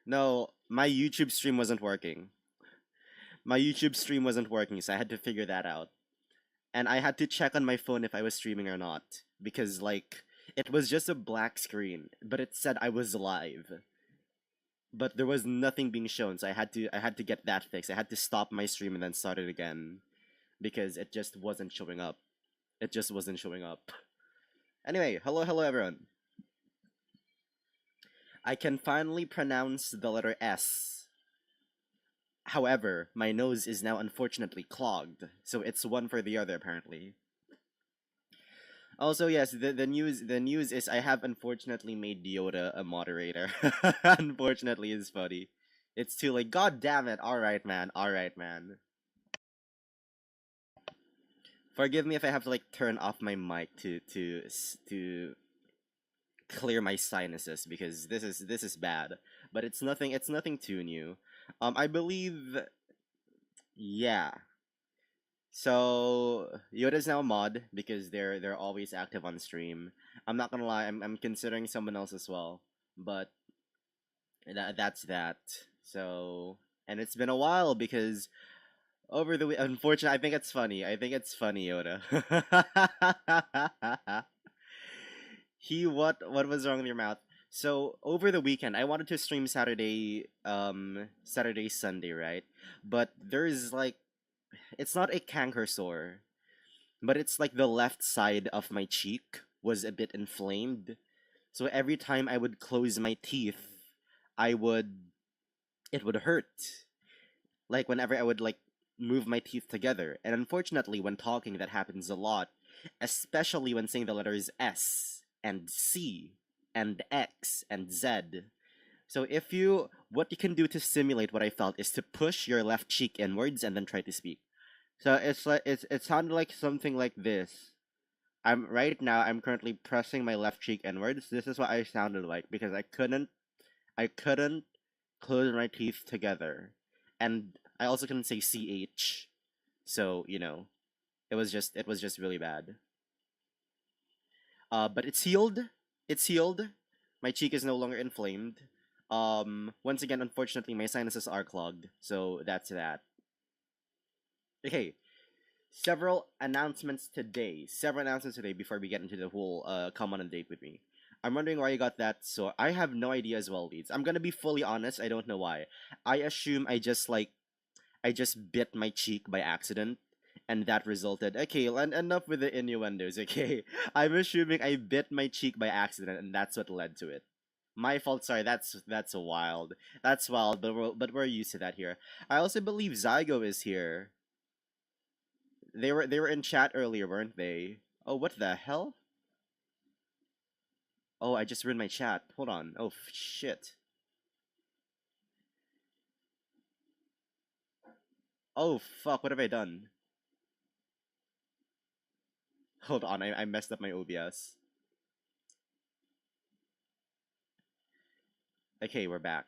No, my YouTube stream wasn't working. My YouTube stream wasn't working, so I had to figure that out. And I had to check on my phone if I was streaming or not because like it was just a black screen, but it said I was live. But there was nothing being shown, so I had to get that fixed. I had to stop my stream and then start it again because it just wasn't showing up. It just wasn't showing up. Anyway, hello everyone. I can finally pronounce the letter S. However, my nose is now unfortunately clogged, so it's one for the other apparently. Also, yes, the news is I have unfortunately made Yoda a moderator. Unfortunately, is funny. It's too late. God damn it! All right, man. All right, man. Forgive me if I have to like turn off my mic to clear my sinuses because this is bad. But it's nothing too new. I believe, yeah. So Yoda's now a mod because they're always active on stream. I'm not gonna lie, I'm considering someone else as well, but that's that. So, and it's been a while because unfortunately, I think it's funny. I think it's funny, Yoda. What was wrong with your mouth? So over the weekend, I wanted to stream Saturday Sunday, right? But there's like it's not a canker sore, but it's like the left side of my cheek was a bit inflamed. So every time I would close my teeth, I would it would hurt. Like whenever I would like move my teeth together. And unfortunately, when talking, that happens a lot, especially when saying the letters S and C and X and Z. So what you can do to simulate what I felt is to push your left cheek inwards and then try to speak. So it sounded like something like this. I'm currently pressing my left cheek inwards. This is what I sounded like because I couldn't close my teeth together. And I also couldn't say CH. So, it was just really bad. But it's healed. It's healed. My cheek is no longer inflamed. Once again, unfortunately, my sinuses are clogged. So that's that. Okay, several announcements today before we get into the whole come on a date with me. I'm wondering why you got that, so I have no idea as well, leads. I'm gonna be fully honest, I don't know why. I assume I just bit my cheek by accident, and that resulted. Okay, enough with the innuendos, okay? I'm assuming I bit my cheek by accident, and that's what led to it. My fault. Sorry, that's wild. That's wild, but we're used to that here. I also believe Zygo is here. They were in chat earlier, weren't they? Oh, what the hell? Oh, I just ruined my chat. Hold on. Oh, shit. Oh, fuck. What have I done? Hold on. I messed up my OBS. Okay, we're back.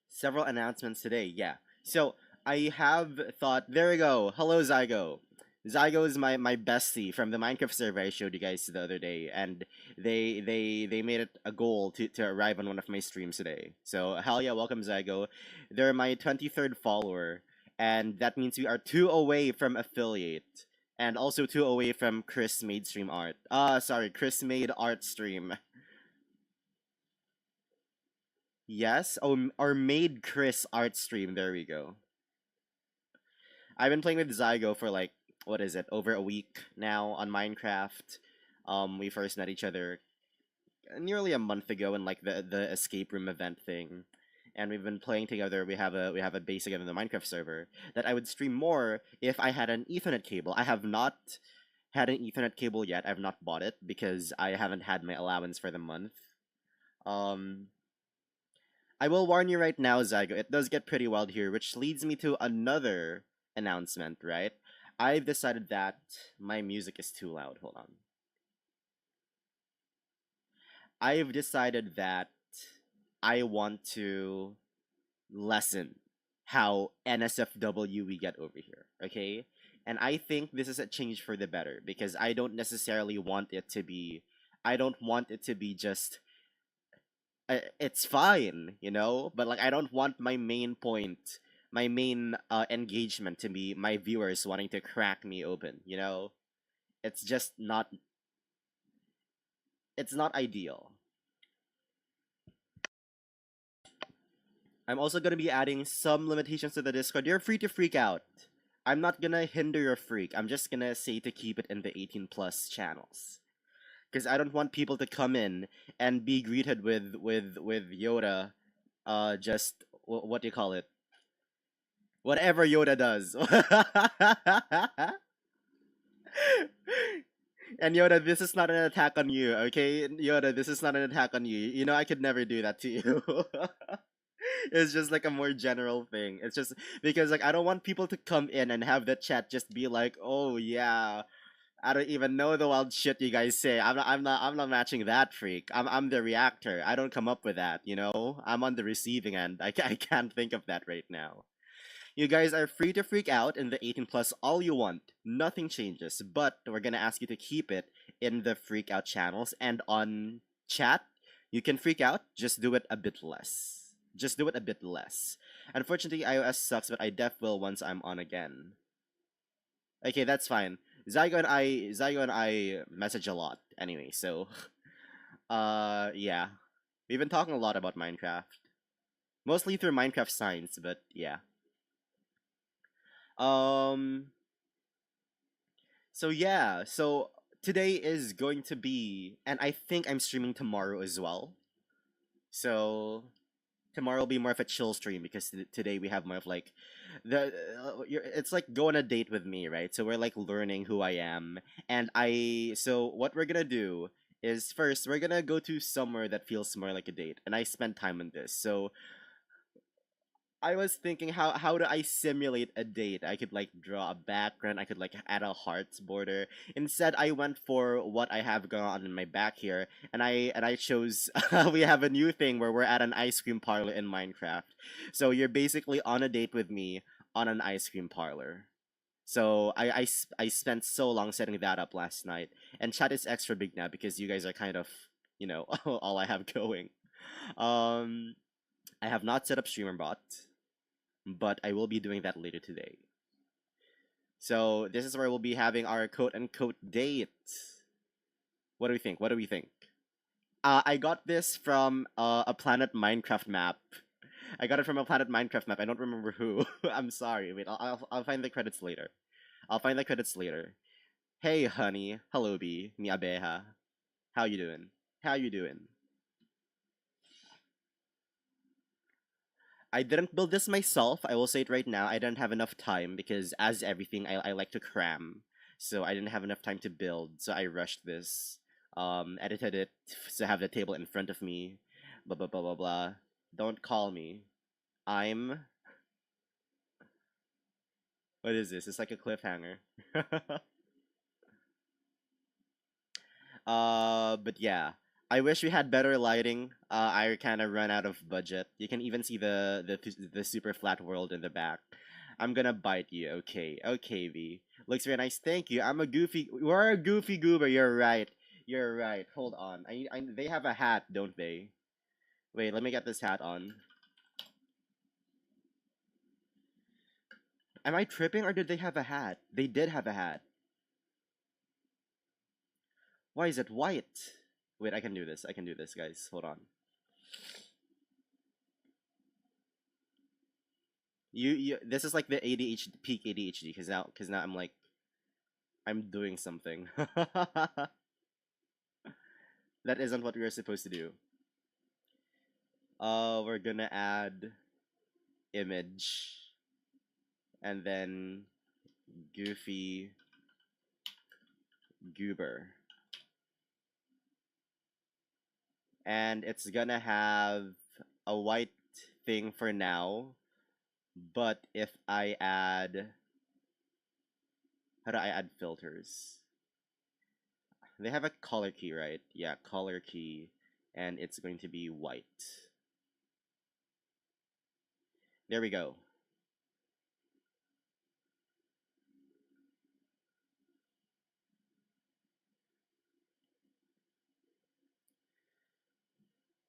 Several announcements today. Yeah. So I have thought. There we go. Hello, Zygo. Zygo is my bestie from the Minecraft server I showed you guys the other day, and they made it a goal to arrive on one of my streams today. So hell yeah, welcome Zygo. They're my 23rd follower, and that means we are two away from affiliate, and also two away from Chris made stream art. Sorry, Chris made art stream. Yes, or made Chris art stream. There we go. I've been playing with Zygo for like what is it, over a week now on Minecraft. We first met each other nearly a month ago in like the escape room event thing, and we've been playing together. We have a base together in the Minecraft server that I would stream more if I had an Ethernet cable. I have not had an Ethernet cable yet. I've not bought it because I haven't had my allowance for the month. Um, I will warn you right now, Zygo, it does get pretty wild here, which leads me to another announcement, right? I've decided that my music is too loud. Hold on. I've decided that I want to lessen how NSFW we get over here, okay? And I think this is a change for the better because I don't necessarily want it to be. I don't want it to be just. It's fine, you know, but like I don't want my main point, my main engagement to be my viewers wanting to crack me open. You know, it's just not. It's not ideal. I'm also gonna be adding some limitations to the Discord. You're free to freak out. I'm not gonna hinder your freak. I'm just gonna say to keep it in the 18 plus channels. Because I don't want people to come in and be greeted with Yoda, just what do you call it? Whatever Yoda does. And Yoda, this is not an attack on you, okay? Yoda, this is not an attack on you. You know I could never do that to you. It's just like a more general thing. It's just because like I don't want people to come in and have the chat just be like, "Oh yeah, I don't even know the wild shit you guys say. I'm not matching that freak. I'm the reactor. I don't come up with that, you know? I'm on the receiving end. I can't think of that right now. You guys are free to freak out in the 18 plus all you want. Nothing changes, but we're gonna ask you to keep it in the freak out channels and on chat. You can freak out, just do it a bit less. Just do it a bit less. Unfortunately, iOS sucks, but I def will once I'm on again. Okay, that's fine. Zygo and I message a lot anyway, so yeah. We've been talking a lot about Minecraft. Mostly through Minecraft Science, but yeah. Um so yeah, so today is going to be, and I think I'm streaming tomorrow as well. So tomorrow will be more of a chill stream because today we have more of like it's like go on a date with me, right? So we're like learning who I am, and so what we're gonna do is first we're gonna go to somewhere that feels more like a date, and I spent time on this. So I was thinking how do I simulate a date? I could like draw a background, I could like add a hearts border. Instead, I went for what I have going on in my back here, and I chose we have a new thing where we're at an ice cream parlor in Minecraft. So you're basically on a date with me on an ice cream parlor. So I spent so long setting that up last night, and chat is extra big now because you guys are kind of, you know, all I have going. Um, I have not set up streamer bot, but I will be doing that later today. So this is where we'll be having our quote unquote date. What do we think? What do we think? I got this from a Planet Minecraft map. I got it from a Planet Minecraft map. I don't remember who. I'm sorry. Wait, I'll find the credits later. I'll find the credits later. Hey, honey. Hello, bee. Mi abeja. How you doing? How you doing? I didn't build this myself. I will say it right now. I didn't have enough time because, as everything, I like to cram. So I didn't have enough time to build. So I rushed this. Edited it to have the table in front of me. Blah blah blah blah blah. Don't call me. I'm. What is this? It's like a cliffhanger. But yeah. I wish we had better lighting. I kind of run out of budget. You can even see the super flat world in the back. I'm gonna bite you. Okay, okay, V. Looks very nice. Thank you. I'm a goofy. We're a goofy goober. You're right. You're right. Hold on. They have a hat, don't they? Wait, let me get this hat on. Am I tripping or did they have a hat? They did have a hat. Why is it white? Wait, I can do this. I can do this, guys. Hold on. You this is like the ADHD peak ADHD because now I'm like I'm doing something. That isn't what we were supposed to do. We're gonna add image and then goofy goober. And it's gonna have a white thing for now, but if I add how do I add filters? They have a color key, right? Yeah, color key, and it's going to be white. There we go.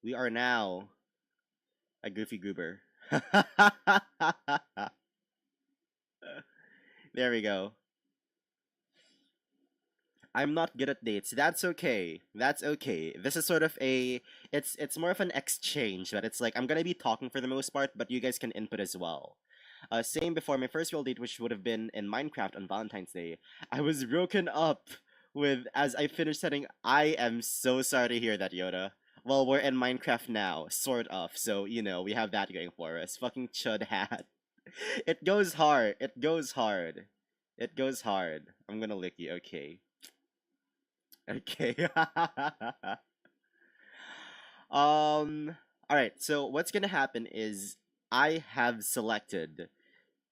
We are now a goofy goober. There we go. I'm not good at dates. That's okay. That's okay. This is sort of a it's more of an exchange, but it's like I'm gonna be talking for the most part, but you guys can input as well. Same before my first real date, which would have been in Minecraft on Valentine's Day. I was broken up with as I finished setting. I am so sorry to hear that, Yoda. Well, we're in Minecraft now, sort of. So you know we have that going for us. Fucking chud hat. It goes hard. It goes hard. It goes hard. I'm gonna lick you. Okay. Okay. um. All right. So what's gonna happen is I have selected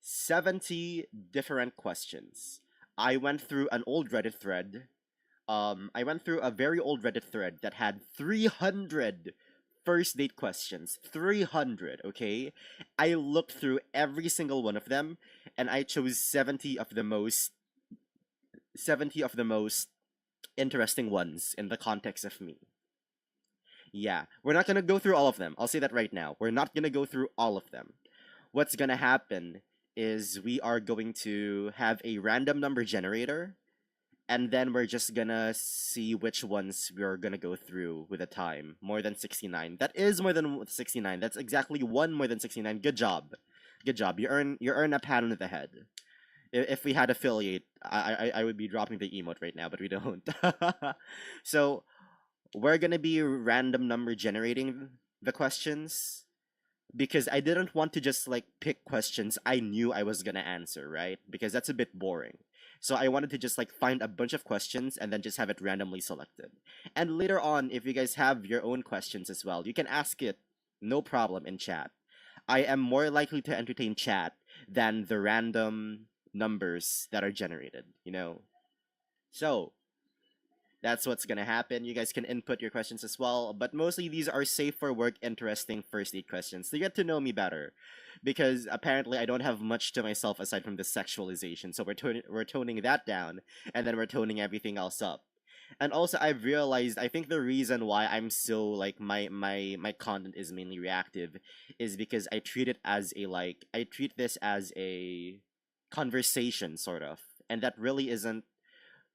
70 different questions. I went through an old Reddit thread. I went through a very old Reddit thread that had 300 first date questions. 300, okay? I looked through every single one of them and I chose 70 of the most interesting ones in the context of me. Yeah, we're not gonna go through all of them. I'll say that right now. We're not gonna go through all of them. What's gonna happen is we are going to have a random number generator, and then we're just gonna see which ones we're gonna go through with a time. More than 69. That is more than 69. That's exactly one more than 69. Good job. Good job. You earn a pat on the head. If we had affiliate, I would be dropping the emote right now, but we don't. So we're gonna be random number generating the questions because I didn't want to just like pick questions I knew I was gonna answer, right? Because that's a bit boring. So I wanted to just like find a bunch of questions and then just have it randomly selected. And later on, if you guys have your own questions as well, you can ask it, no problem, in chat. I am more likely to entertain chat than the random numbers that are generated, you know? So, that's what's gonna happen. You guys can input your questions as well, but mostly these are safe for work, interesting first date questions to get to know me better, because apparently I don't have much to myself aside from the sexualization. So we're toning that down, and then we're toning everything else up. And also, I've realized I think the reason why I'm so like my content is mainly reactive is because I treat this as a conversation sort of, and that really isn't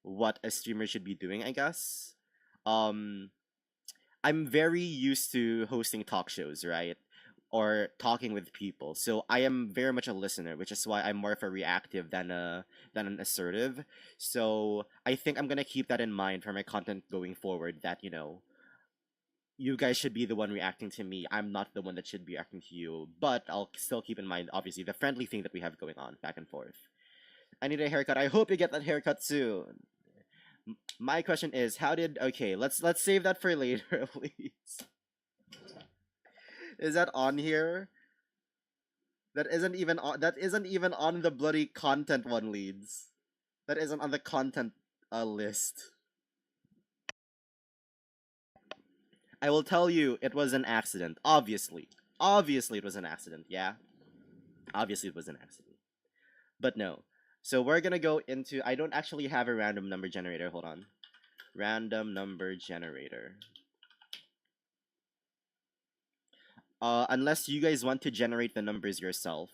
what a streamer should be doing, I guess. Um, I'm very used to hosting talk shows, right? Or talking with people. So I am very much a listener, which is why I'm more of a reactive than an assertive. So I think I'm gonna keep that in mind for my content going forward. That you guys should be the one reacting to me. I'm not the one that should be reacting to you. But I'll still keep in mind, obviously, the friendly thing that we have going on back and forth. I need a haircut. I hope you get that haircut soon. My question is, how did okay, let's save that for later, please. Is that on here? That isn't even on the bloody content one leads. That isn't on the content list. I will tell you it was an accident. Obviously. Obviously it was an accident, yeah? Obviously it was an accident. But no. So we're gonna go into I don't actually have a random number generator, hold on. Random number generator. Unless you guys want to generate the numbers yourself.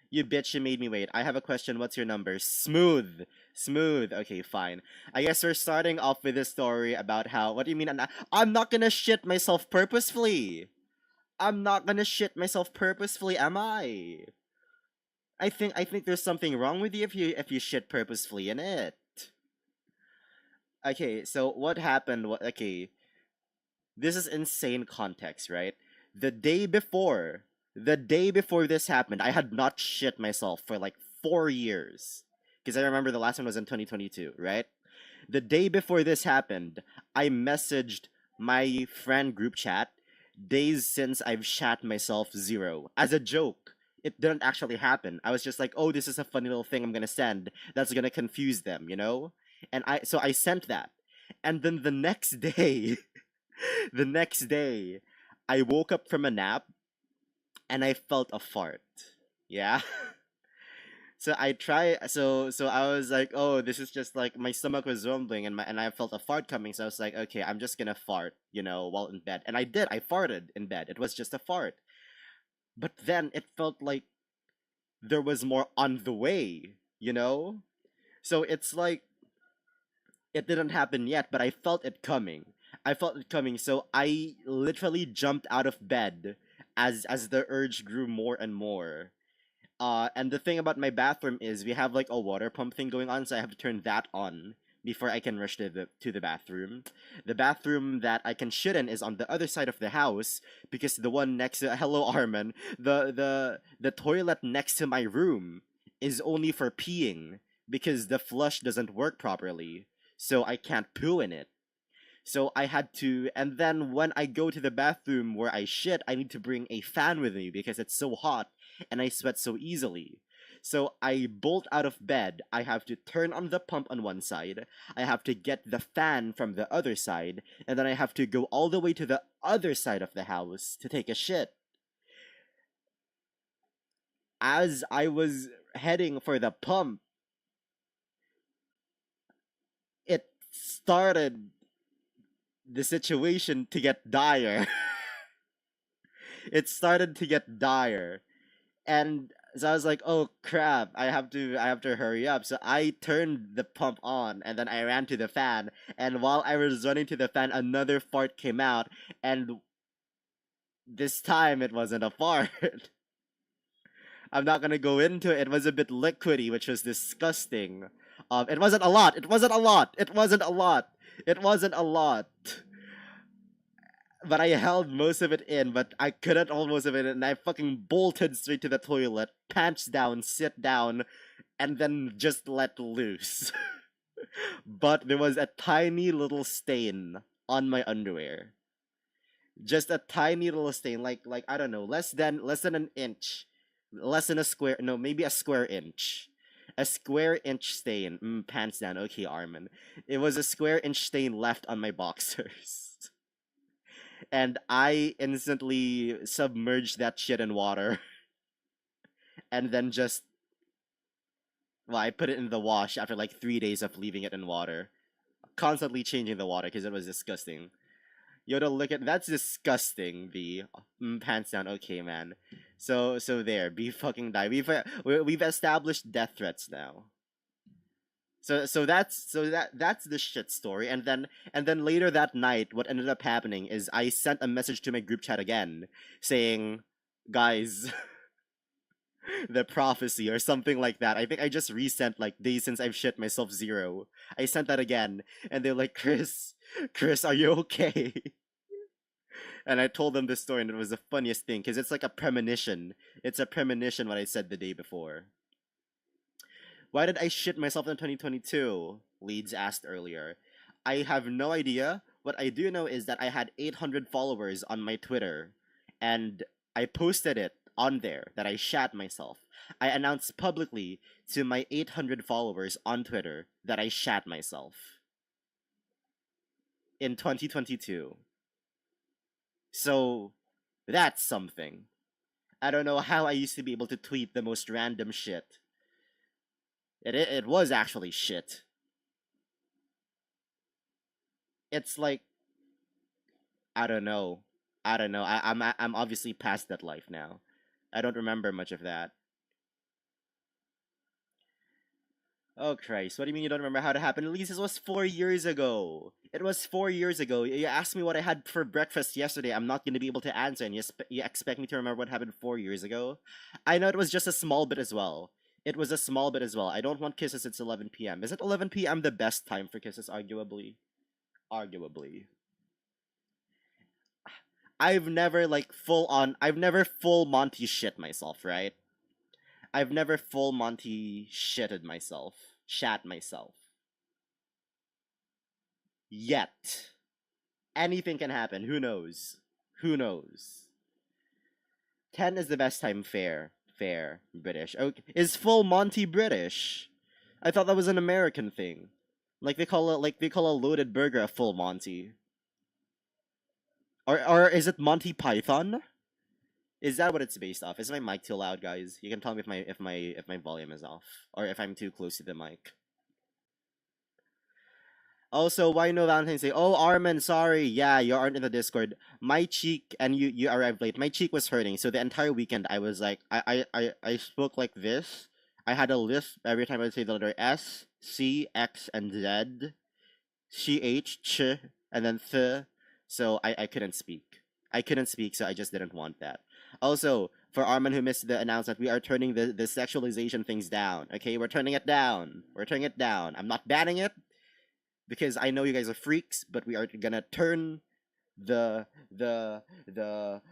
You bitch, you made me wait. I have a question. What's your number? Smooth. Smooth. Okay, fine. I guess we're starting off with a story about how. What do you mean? I'm not gonna shit myself purposefully. I'm not gonna shit myself purposefully, am I? I think there's something wrong with you if you shit purposefully in it. Okay, so what happened? Okay, this is insane context, right? The day before, the day before this happened, I had not shit myself for like 4 years. Because I remember the last one was in 2022, right? The day before this happened, I messaged my friend group chat, days since I've shat myself zero, as a joke. It didn't actually happen. I was just like, oh, this is a funny little thing I'm gonna send that's gonna confuse them, you know? And I sent that. And then the next day, the next day, I woke up from a nap and I felt a fart. Yeah. So I was like, oh, this is just like my stomach was rumbling and I felt a fart coming. So I was like, okay, I'm just gonna fart, while in bed. And I did. I farted in bed. It was just a fart. But then it felt like there was more on the way, you know? So it's like it didn't happen yet, but I felt it coming. I felt it coming, so I literally jumped out of bed as the urge grew more and more. And the thing about my bathroom is we have like a water pump thing going on, so I have to turn that on before I can rush to the bathroom. The bathroom that I can shit in is on the other side of the house because the one next to hello Armin, the toilet next to my room is only for peeing because the flush doesn't work properly, so I can't poo in it. So I had to, and then when I go to the bathroom where I shit, I need to bring a fan with me because it's so hot and I sweat so easily. So I bolt out of bed. I have to turn on the pump on one side. I have to get the fan from the other side. And then I have to go all the way to the other side of the house to take a shit. As I was heading for the pump, it started the situation to get dire. It started to get dire. And so I was like, "Oh crap! I have to hurry up." So I turned the pump on, and then I ran to the fan. And while I was running to the fan, another fart came out, and this time it wasn't a fart. I'm not gonna go into it. It was a bit liquidy, which was disgusting. It wasn't a lot. It wasn't a lot. It wasn't a lot. It wasn't a lot. But I held most of it in, but I couldn't hold most of it in, and I fucking bolted straight to the toilet, pants down, sit down, and then just let loose. But there was a tiny little stain on my underwear. Just a tiny little stain, like I don't know, less than an inch, less than a square, no, maybe a square inch. A square inch stain. Pants down. Okay, Armin. It was a square inch stain left on my boxers. And I instantly submerged that shit in water and then just well, I put it in the wash after like 3 days of leaving it in water, constantly changing the water because it was disgusting. Yoda, look at that's disgusting. The pants down. Okay, man. So there, be fucking die. We've established death threats now. So that's the shit story. And then later that night, what ended up happening is I sent a message to my group chat again, saying, "Guys, the prophecy," or something like that. I think I just resent like days since I've shit myself zero. I sent that again, and they're like, Chris, are you okay?" And I told them this story, and it was the funniest thing because it's like a premonition. It's a premonition what I said the day before. Why did I shit myself in 2022? Leeds asked earlier. I have no idea. What I do know is that I had 800 followers on my Twitter, and I posted it on there that I shat myself. I announced publicly to my 800 followers on Twitter that I shat myself in 2022. So, that's something. I don't know how I used to be able to tweet the most random shit. It was actually shit. It's like I don't know. I don't know. I'm obviously past that life now. I don't remember much of that. Oh Christ! What do you mean you don't remember how it happened? At least this was 4 years ago. It was 4 years ago. You asked me what I had for breakfast yesterday. I'm not gonna be able to answer, and you expect me to remember what happened 4 years ago? I know it was just a small bit as well. It was a small bit as well. I don't want kisses. It's 11 p.m. Is it 11 p.m. the best time for kisses? Arguably, arguably. I've never like full on. I've never full Monty shit myself. Right? I've never full Monty shitted myself. Shat myself. Yet. Anything can happen. Who knows? Who knows? 10 is the best time. Fair. Fair. British. Okay. Is full Monty British? I thought that was an American thing. Like they call a loaded burger a full Monty. Or is it Monty Python? Is that what it's based off? Is my mic too loud, guys? You can tell me if my volume is off or if I'm too close to the mic. Also, why no Valentine's Day? Oh, Armin, sorry. Yeah, you aren't in the Discord. My cheek, and you arrived late. My cheek was hurting, so the entire weekend I was like, I spoke like this. I had a lisp every time I say the letter S, C, X, and Z, C, H, Ch, and then th. So I couldn't speak. I couldn't speak, so I just didn't want that. Also, for Armin who missed the announcement, we are turning the sexualization things down. Okay, we're turning it down. We're turning it down. I'm not banning it because I know you guys are freaks, but we are gonna turn the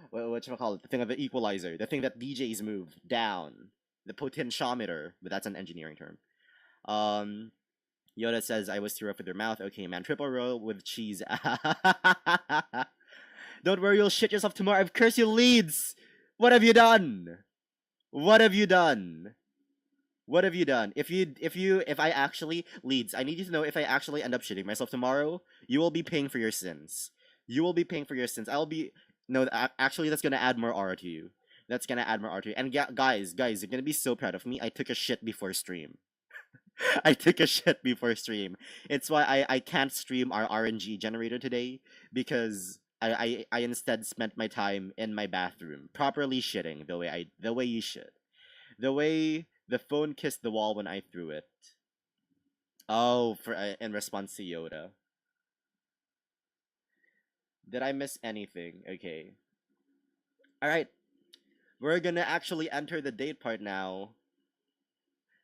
what you call it, the thing of the equalizer, the thing that DJs move down, the potentiometer, but that's an engineering term. Um, Yoda says I was too rough with your mouth. Okay, man, triple roll with cheese. Don't worry, you'll shit yourself tomorrow. I've cursed you, Leeds. What have you done? What have you done? What have you done? If I actually Leeds, I need you to know if I actually end up shitting myself tomorrow, you will be paying for your sins. You will be paying for your sins. I'll be no. Actually, that's gonna add more aura to you. That's gonna add more aura to you. And yeah, guys, you're gonna be so proud of me. I took a shit before stream. I took a shit before stream. It's why I can't stream our RNG generator today because I instead spent my time in my bathroom properly shitting the way you should. The way the phone kissed the wall when I threw it. Oh, for in response to Yoda. Did I miss anything? Okay. All right. We're gonna actually enter the date part now.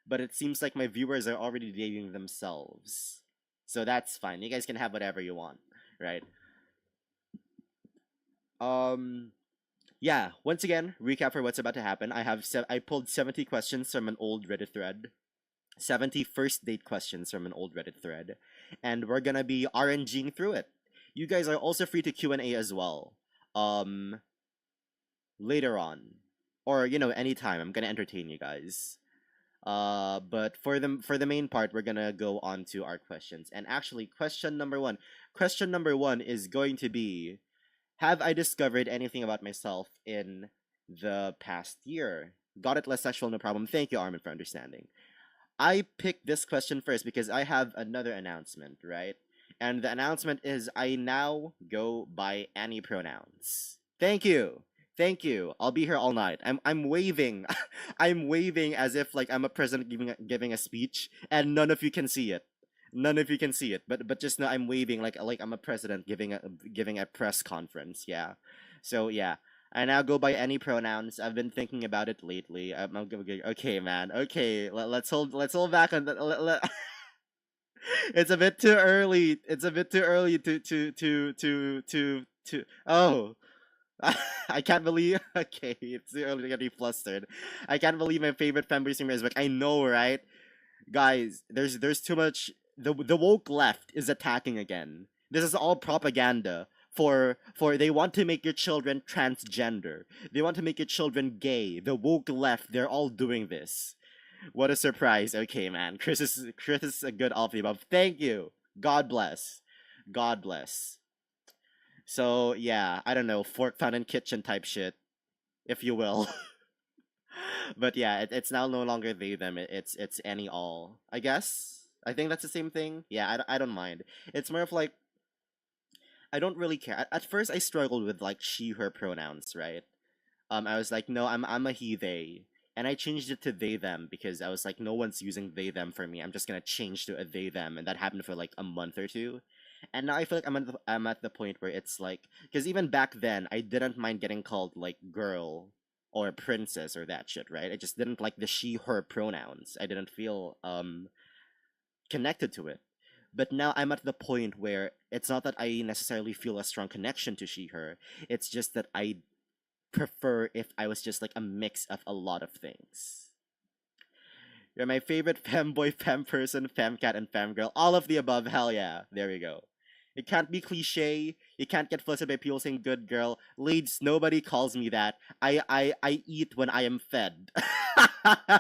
But it seems like my viewers are already dating themselves. So that's fine. You guys can have whatever you want, right? Um yeah, once again, recap for what's about to happen. I pulled 70 questions from an old Reddit thread. 70 first date questions from an old Reddit thread, and we're gonna be RNGing through it. You guys are also free to Q&A as well. Um, later on, or anytime. I'm gonna entertain you guys. But for the main part, we're gonna go on to our questions. And actually, question number one. Question number one is going to be: have I discovered anything about myself in the past year? Got it, less sexual, no problem. Thank you, Armin, for understanding. I picked this question first because I have another announcement, right? And the announcement is I now go by any pronouns. Thank you. Thank you. I'll be here all night. I'm waving. I'm waving as if like I'm a president giving a speech and none of you can see it. None of you can see it. But just know I'm waving like I'm a president giving a press conference. Yeah. So yeah. I now go by any pronouns. I've been thinking about it lately. Okay, man. Okay, let's hold back on the. It's a bit too early. It's a bit too early to. Oh, I can't believe. Okay, it's too early to get me flustered. I can't believe my favorite fanboy streamer is back. I know, right? Guys, there's too much. The woke left is attacking again. This is all propaganda for they want to make your children transgender. They want to make your children gay. The woke left, they're all doing this. What a surprise. Okay, man. Chris is a good all of the above. Thank you. God bless. God bless. So yeah, I don't know, fork found in kitchen type shit, if you will. But yeah, it's now no longer they them. It's any all. I guess. I think that's the same thing. Yeah, I don't mind. It's more of like I don't really care. At first, I struggled with like she her pronouns, right? I was like, no, I'm a he they, and I changed it to they them because I was like, no one's using they them for me. I'm just gonna change to a they them, and that happened for like a month or two. And now I feel like I'm at the point where it's like, because even back then I didn't mind getting called like girl or princess or that shit, right? I just didn't like the she her pronouns. I didn't feel connected to it. But now I'm at the point where it's not that I necessarily feel a strong connection to she her. It's just that I prefer if I was just like a mix of a lot of things. You're my favorite femboy, fem person, femcat, and femgirl. All of the above, hell yeah. There we go. It can't be cliche. You can't get flustered by people saying good girl. Leads, nobody calls me that. I eat when I am fed.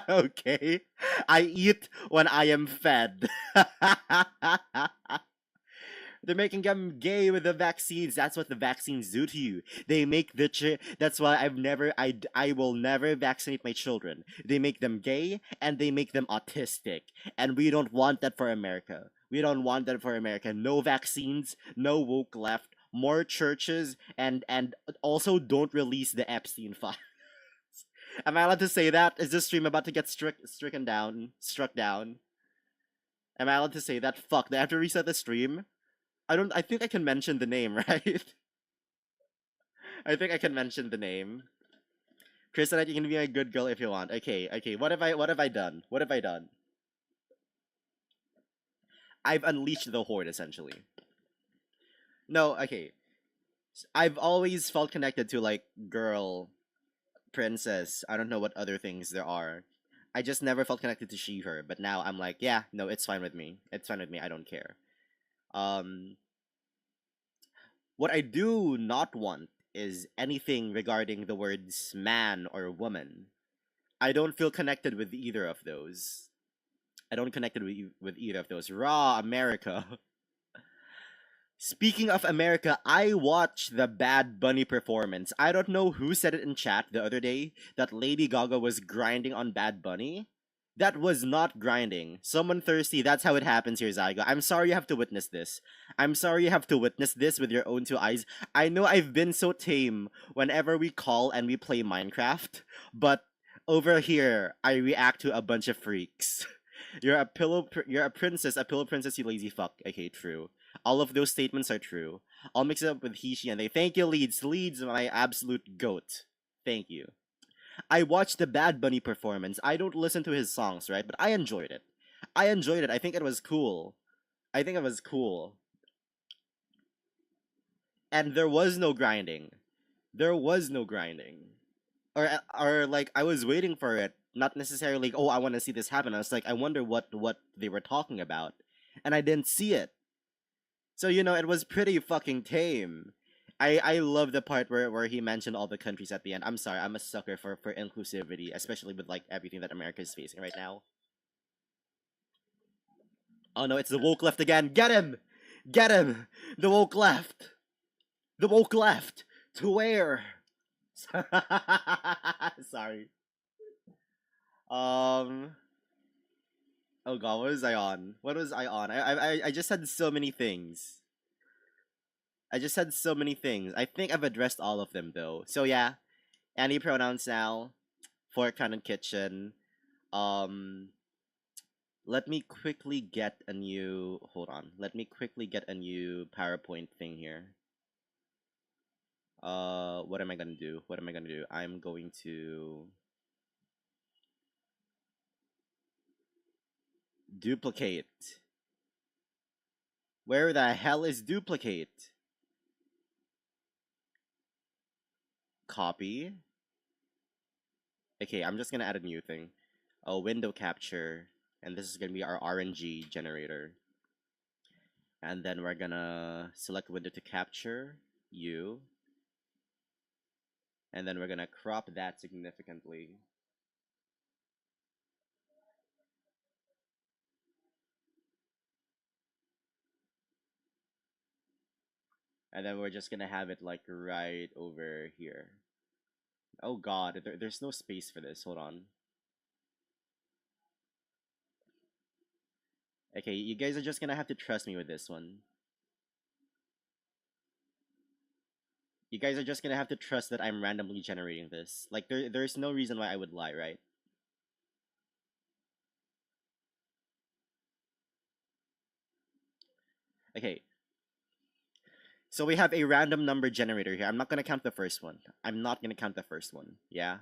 Okay? I eat when I am fed. They're making them gay with the vaccines. That's what the vaccines do to you. They make that's why I will never vaccinate my children. They make them gay and they make them autistic. And we don't want that for America. We don't want that for America. No vaccines, no woke left, more churches, and also don't release the Epstein file. Am I allowed to say that? Is this stream about to get stricken down? Struck down? Am I allowed to say that? Fuck, they have to reset the stream? I think I can mention the name, right? I think I can mention the name. Chris said you can be a good girl if you want. Okay. What have I done? What have I done? I've unleashed the horde essentially. No, okay. I've always felt connected to like girl, princess. I don't know what other things there are. I just never felt connected to she her, but now I'm like, yeah, no, it's fine with me. It's fine with me. I don't care. Um what I do not want is anything regarding the words man or woman. I don't feel connected with either of those. I don't connected with either of those. Raw America. Speaking of America, I watched the Bad Bunny performance. I don't know who said it in chat the other day that Lady Gaga was grinding on Bad Bunny. That was not grinding. Someone thirsty, that's how it happens here, Zygo. I'm sorry you have to witness this. I'm sorry you have to witness this with your own two eyes. I know I've been so tame whenever we call and we play Minecraft, but over here, I react to a bunch of freaks. You're a princess, a pillow princess, you lazy fuck. Okay, true. All of those statements are true. I'll mix it up with he, she, and they. Thank you, Leeds. Leeds, my absolute goat. Thank you. I watched the Bad Bunny performance. I don't listen to his songs, right? But I enjoyed it. I enjoyed it. I think it was cool. I think it was cool. And there was no grinding. There was no grinding. Or like I was waiting for it. Not necessarily, oh, I want to see this happen. I was like, I wonder what they were talking about. And I didn't see it. So, it was pretty fucking tame. I love the part where he mentioned all the countries at the end. I'm sorry, I'm a sucker for inclusivity, especially with like everything that America is facing right now. Oh no, it's the woke left again. Get him! Get him! The woke left! The woke left! To where? Sorry. Oh god, what was I on? What was I on? I just said so many things. I just said so many things. I think I've addressed all of them though. So yeah, any pronouns now. Fork, pan, and kitchen. Um, let me quickly get a new. Hold on. Let me quickly get a new PowerPoint thing here. What am I gonna do? What am I gonna do? I'm going to duplicate. Where the hell is duplicate? Copy. Okay, I'm just gonna add a new thing. A window capture, and this is gonna be our RNG generator. And then we're gonna select window to capture, you. And then we're gonna crop that significantly. And then we're just gonna have it like right over here. Oh god, there's no space for this. Hold on. Okay, you guys are just gonna have to trust me with this one. You guys are just gonna have to trust that I'm randomly generating this. Like, there's no reason why I would lie, right? Okay. So we have a random number generator here. I'm not gonna count the first one. I'm not gonna count the first one. Yeah?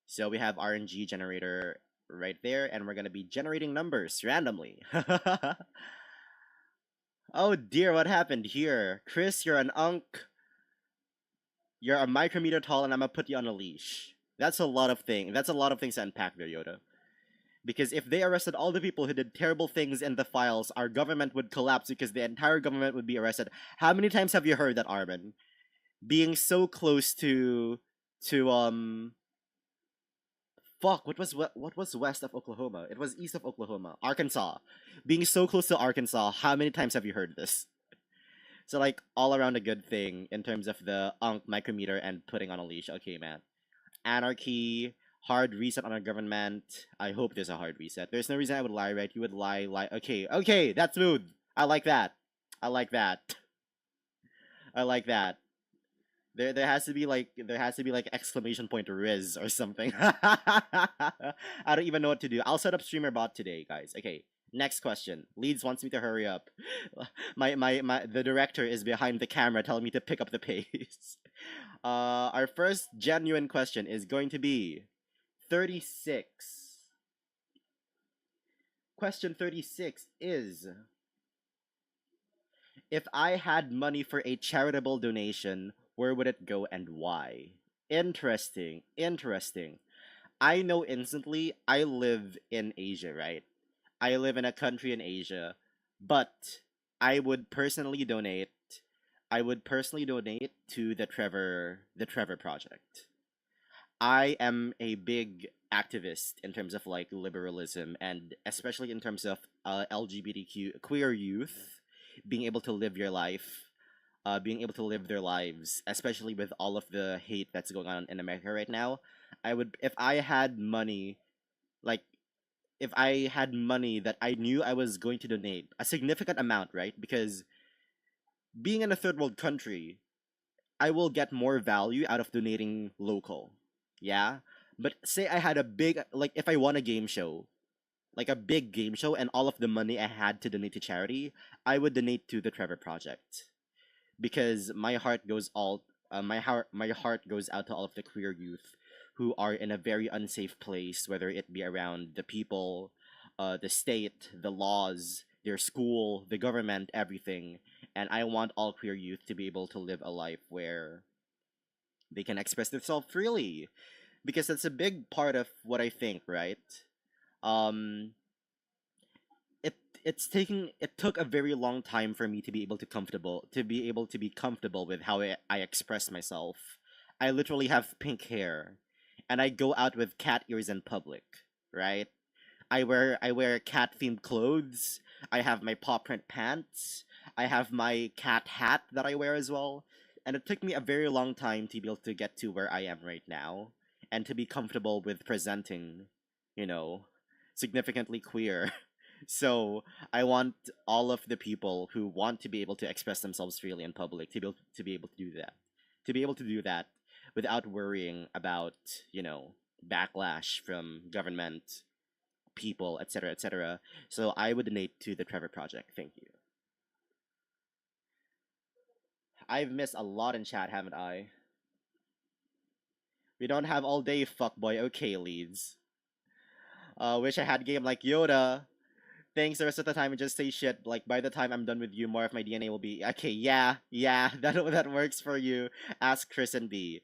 So we have RNG generator right there, and we're gonna be generating numbers randomly. Oh dear, what happened here? Chris, you're an unk. You're a micrometer tall, and I'm gonna put you on a leash. That's a lot of things. That's a lot of things to unpack there, Yoda. Because if they arrested all the people who did terrible things in the files, our government would collapse because the entire government would be arrested. How many times have you heard that, Armin? Being so close to fuck, what was west of Oklahoma? It was east of Oklahoma. Arkansas. Being so close to Arkansas, how many times have you heard this? So like all around a good thing in terms of the Unk micrometer and putting on a leash. Okay, man. Anarchy, hard reset on our government. I hope there's a hard reset. There's no reason I would lie, right? You would lie. Okay, okay, that's smooth. I like that. I like that. I like that. There has to be like exclamation point Riz or something. I don't even know what to do. I'll set up streamer bot today, guys. Okay. Next question. Leeds wants me to hurry up. My the director is behind the camera telling me to pick up the pace. Our first genuine question is going to be 36. Question 36 is, if I had money for a charitable donation, where would it go and why? Interesting. Interesting. I know instantly I live in Asia, right? I live in a country in Asia, but I would personally donate I would personally donate to the Trevor Project. I am a big activist in terms of like liberalism and especially in terms of LGBTQ queer youth being able to live your life, being able to live their lives, especially with all of the hate that's going on in America right now. I would, if I had money, like if I had money that I knew I was going to donate a significant amount, right? Because being in a third world country, I will get more value out of donating local. Yeah. But say I had a big, like if I won a game show, like a big game show, and all of the money I had to donate to charity, I would donate to the Trevor Project because my heart goes out to all of the queer youth who are in a very unsafe place, whether it be around the people, the state, the laws, their school, the government, everything. And I want all queer youth to be able to live a life where they can express themselves freely, because that's a big part of what I think, right? Um, it took a very long time for me to be able to be comfortable with how I express myself. I literally have pink hair, and I go out with cat ears in public, right? I wear cat themed clothes. I have my paw print pants. I have my cat hat that I wear as well. And it took me a very long time to be able to get to where I am right now and to be comfortable with presenting, you know, significantly queer. So I want all of the people who want to be able to express themselves freely in public to be able to do that. To be able to do that without worrying about, you know, backlash from government, people, etc., etc. So I would donate to the Trevor Project. Thank you. I've missed a lot in chat, haven't I? We don't have all day, fuckboy. Okay, leads. Wish I had game like Yoda. Thanks the rest of the time and just say shit. Like by the time I'm done with you, more of my DNA will be okay. Yeah, yeah, that works for you. Ask Chris and B.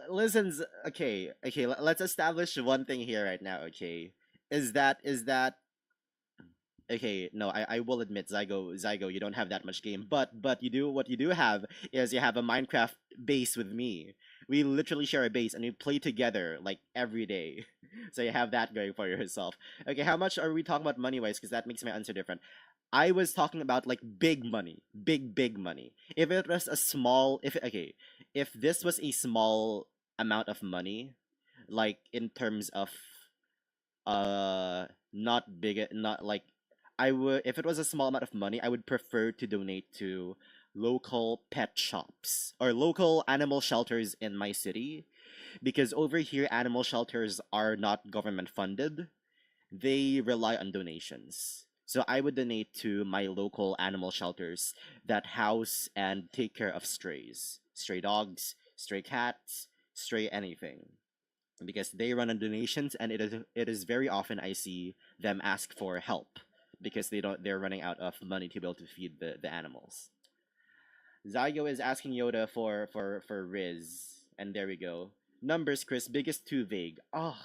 Listens. Okay, okay. Let's establish one thing here right now. Okay, is that okay? No, I will admit, Zygo, you don't have that much game, but you do, what you do have is you have a Minecraft base with me. We literally share a base and we play together like every day. So you have that going for yourself. Okay, how much are we talking about money wise? Because that makes my answer different. I was talking about like big money, big money. If it was a small, if okay, if this was a small amount of money, like in terms of not big, not like I would, if it was a small amount of money, I would prefer to donate to local pet shops or local animal shelters in my city, because over here animal shelters are not government funded. They rely on donations. So I would donate to my local animal shelters that house and take care of strays, stray dogs, stray cats, stray anything, because they run on donations, and it is very often I see them ask for help because they're running out of money to be able to feed the animals. Zygo is asking Yoda for Riz, and there we go. Numbers, Chris. Biggest too vague. Oh,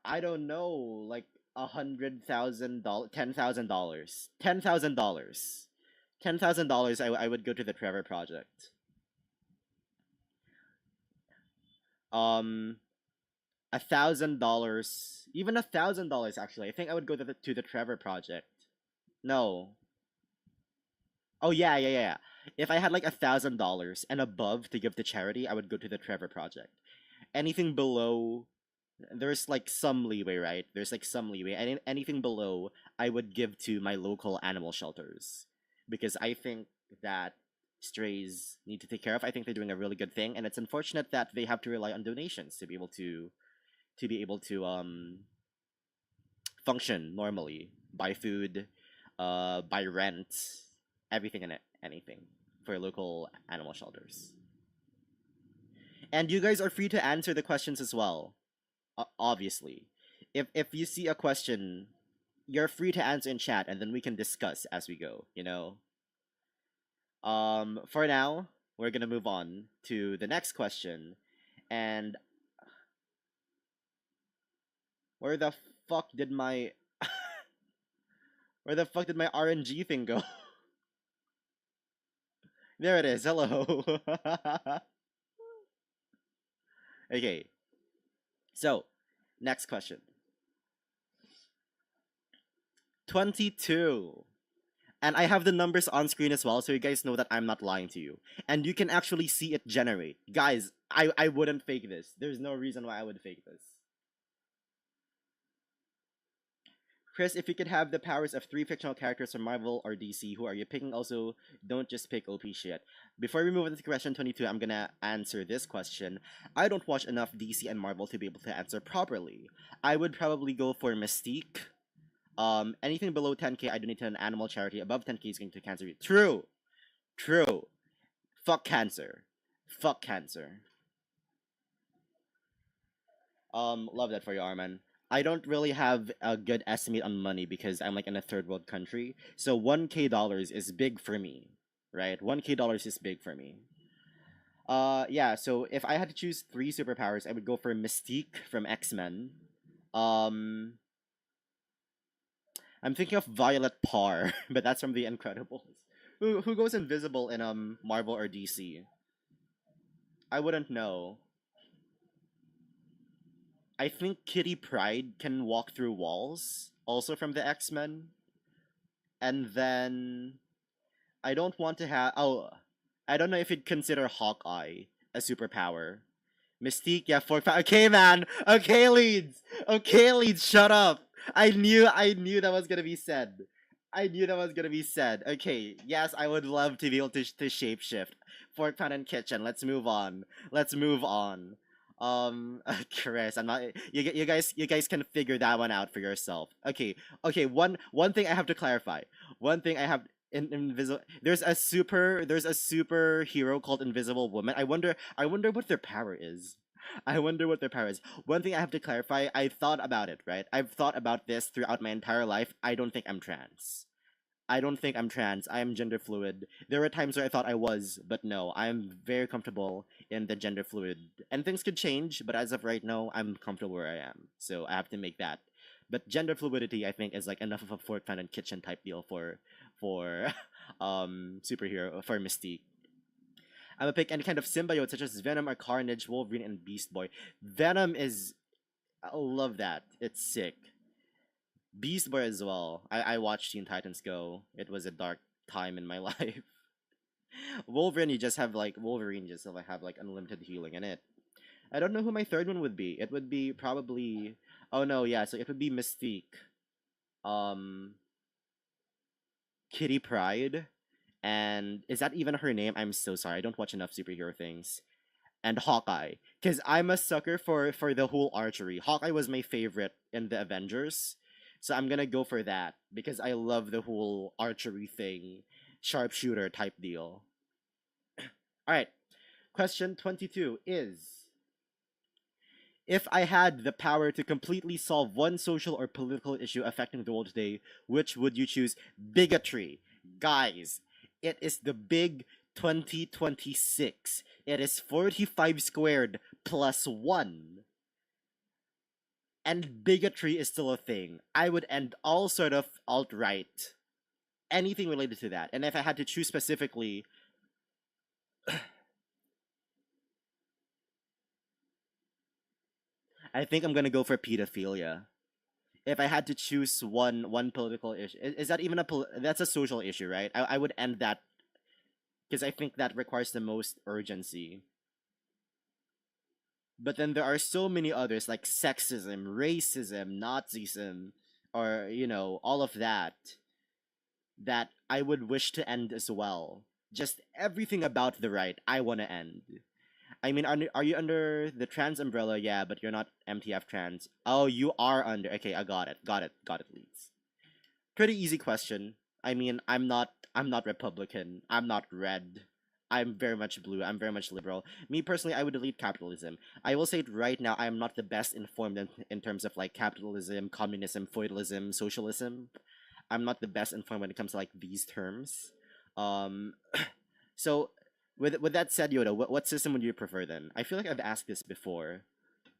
I don't know. Like $100,000, $10,000, $10,000, $10,000. I would go to the Trevor Project. Um, $1,000, even $1,000 actually. I think I would go to the Trevor Project. No. Oh yeah, yeah, yeah, yeah. If I had like $1,000 and above to give to charity, I would go to the Trevor Project. Anything below, there's like some leeway, right? There's like some leeway. Anything below, I would give to my local animal shelters because I think that strays need to take care of. I think they're doing a really good thing, and it's unfortunate that they have to rely on donations to be able to function normally, buy food, buy rent, everything and anything for local animal shelters. And you guys are free to answer the questions as well. Obviously, if you see a question, you're free to answer in chat, and then we can discuss as we go. You know. For now, we're gonna move on to the next question, and where the fuck did my where the fuck did my RNG thing go? There it is. Hello. Okay. So, next question. 22. And I have the numbers on screen as well, so you guys know that I'm not lying to you. And you can actually see it generate. Guys, I wouldn't fake this. There's no reason why I would fake this. Chris, if you could have the powers of 3 fictional characters from Marvel or DC, who are you picking? Also, don't just pick OP shit. Before we move on to question 22, I'm gonna answer this question. I don't watch enough DC and Marvel to be able to answer properly. I would probably go for Mystique. Anything below 10k, I donate to an animal charity. Above 10k is going to cancer. True. True. Fuck cancer. Fuck cancer. Love that for you, Arman. I don't really have a good estimate on money because I'm like in a third world country. So 1k dollars is big for me, right? 1k dollars is big for me. Yeah, so if I had to choose 3 superpowers, I would go for Mystique from X-Men. Um I'm thinking of Violet Parr, but that's from The Incredibles. Who goes invisible in Marvel or DC? I wouldn't know. I think Kitty Pryde can walk through walls, also from the X-Men. And then I don't want to have. Oh, I don't know if you'd consider Hawkeye a superpower. Mystique, yeah, okay, man. Okay, leads. Okay, leads. Shut up. I knew that was gonna be said. I knew that was gonna be said. Okay, yes, I would love to be able to shapeshift. Fork pan and kitchen. Let's move on. Let's move on. Chris, I'm not. You guys can figure that one out for yourself. Okay, okay. One thing I have to clarify. One thing I have invisible. There's a superhero called Invisible Woman. I wonder what their power is. I wonder what their power is. One thing I have to clarify, I thought about it, right? I've thought about this throughout my entire life. I don't think I'm trans. I don't think I'm trans. I am gender fluid. There were times where I thought I was, but no, I'm very comfortable in the gender fluid. And things could change, but as of right now, I'm comfortable where I am. So I have to make that. But gender fluidity, I think, is like enough of a fork fan and kitchen type deal for superhero for Mystique. I'm gonna pick any kind of symbiote such as Venom or Carnage, Wolverine, and Beast Boy. Venom is I love that. It's sick. Beast Boy as well. I watched Teen Titans Go. It was a dark time in my life. Wolverine, you just have like Wolverine just have like unlimited healing in it. I don't know who my third one would be. It would be probably oh no, yeah, so it would be Mystique. Um Kitty Pryde. And is that even her name? I'm so sorry. I don't watch enough superhero things. And Hawkeye. Because I'm a sucker for the whole archery. Hawkeye was my favorite in the Avengers. So I'm gonna go for that. Because I love the whole archery thing. Sharpshooter type deal. Alright. Question 22 is if I had the power to completely solve one social or political issue affecting the world today, which would you choose? Bigotry. Guys, it is the big 2026. It is 45 squared plus 1. And bigotry is still a thing. I would end all sort of alt-right. Anything related to that. And if I had to choose specifically, I think I'm gonna go for pedophilia. If I had to choose one political issue, is that even that's a social issue, right? I would end that because I think that requires the most urgency. But then there are so many others like sexism, racism, Nazism, or all of that I would wish to end as well. Just everything about the right, I want to end. I mean, are you under the trans umbrella? Yeah, but you're not MTF trans. Oh, you are under. Okay, I got it. Got it, Leeds. Pretty easy question. I mean, I'm not Republican. I'm not red. I'm very much blue. I'm very much liberal. Me personally, I would delete capitalism. I will say it right now, I am not the best informed in terms of like capitalism, communism, feudalism, socialism. I'm not the best informed when it comes to like these terms. Um, so with that said, Yoda, what system would you prefer then? I feel like I've asked this before.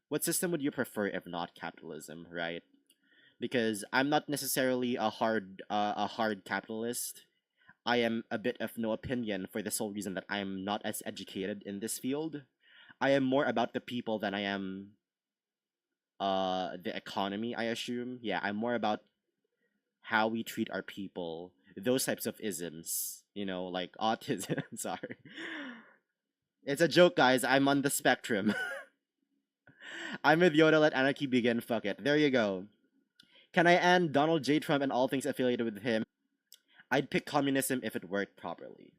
What system would you prefer if not capitalism, right? Because I'm not necessarily a hard capitalist. I am a bit of no opinion for the sole reason that I'm not as educated in this field. I am more about the people than I am the economy, I assume. Yeah, I'm more about how we treat our people. Those types of isms, like autism. Sorry. It's a joke, guys. I'm on the spectrum. I'm with Yoda, let anarchy begin. Fuck it. There you go. Can I end Donald J. Trump and all things affiliated with him? I'd pick communism if it worked properly.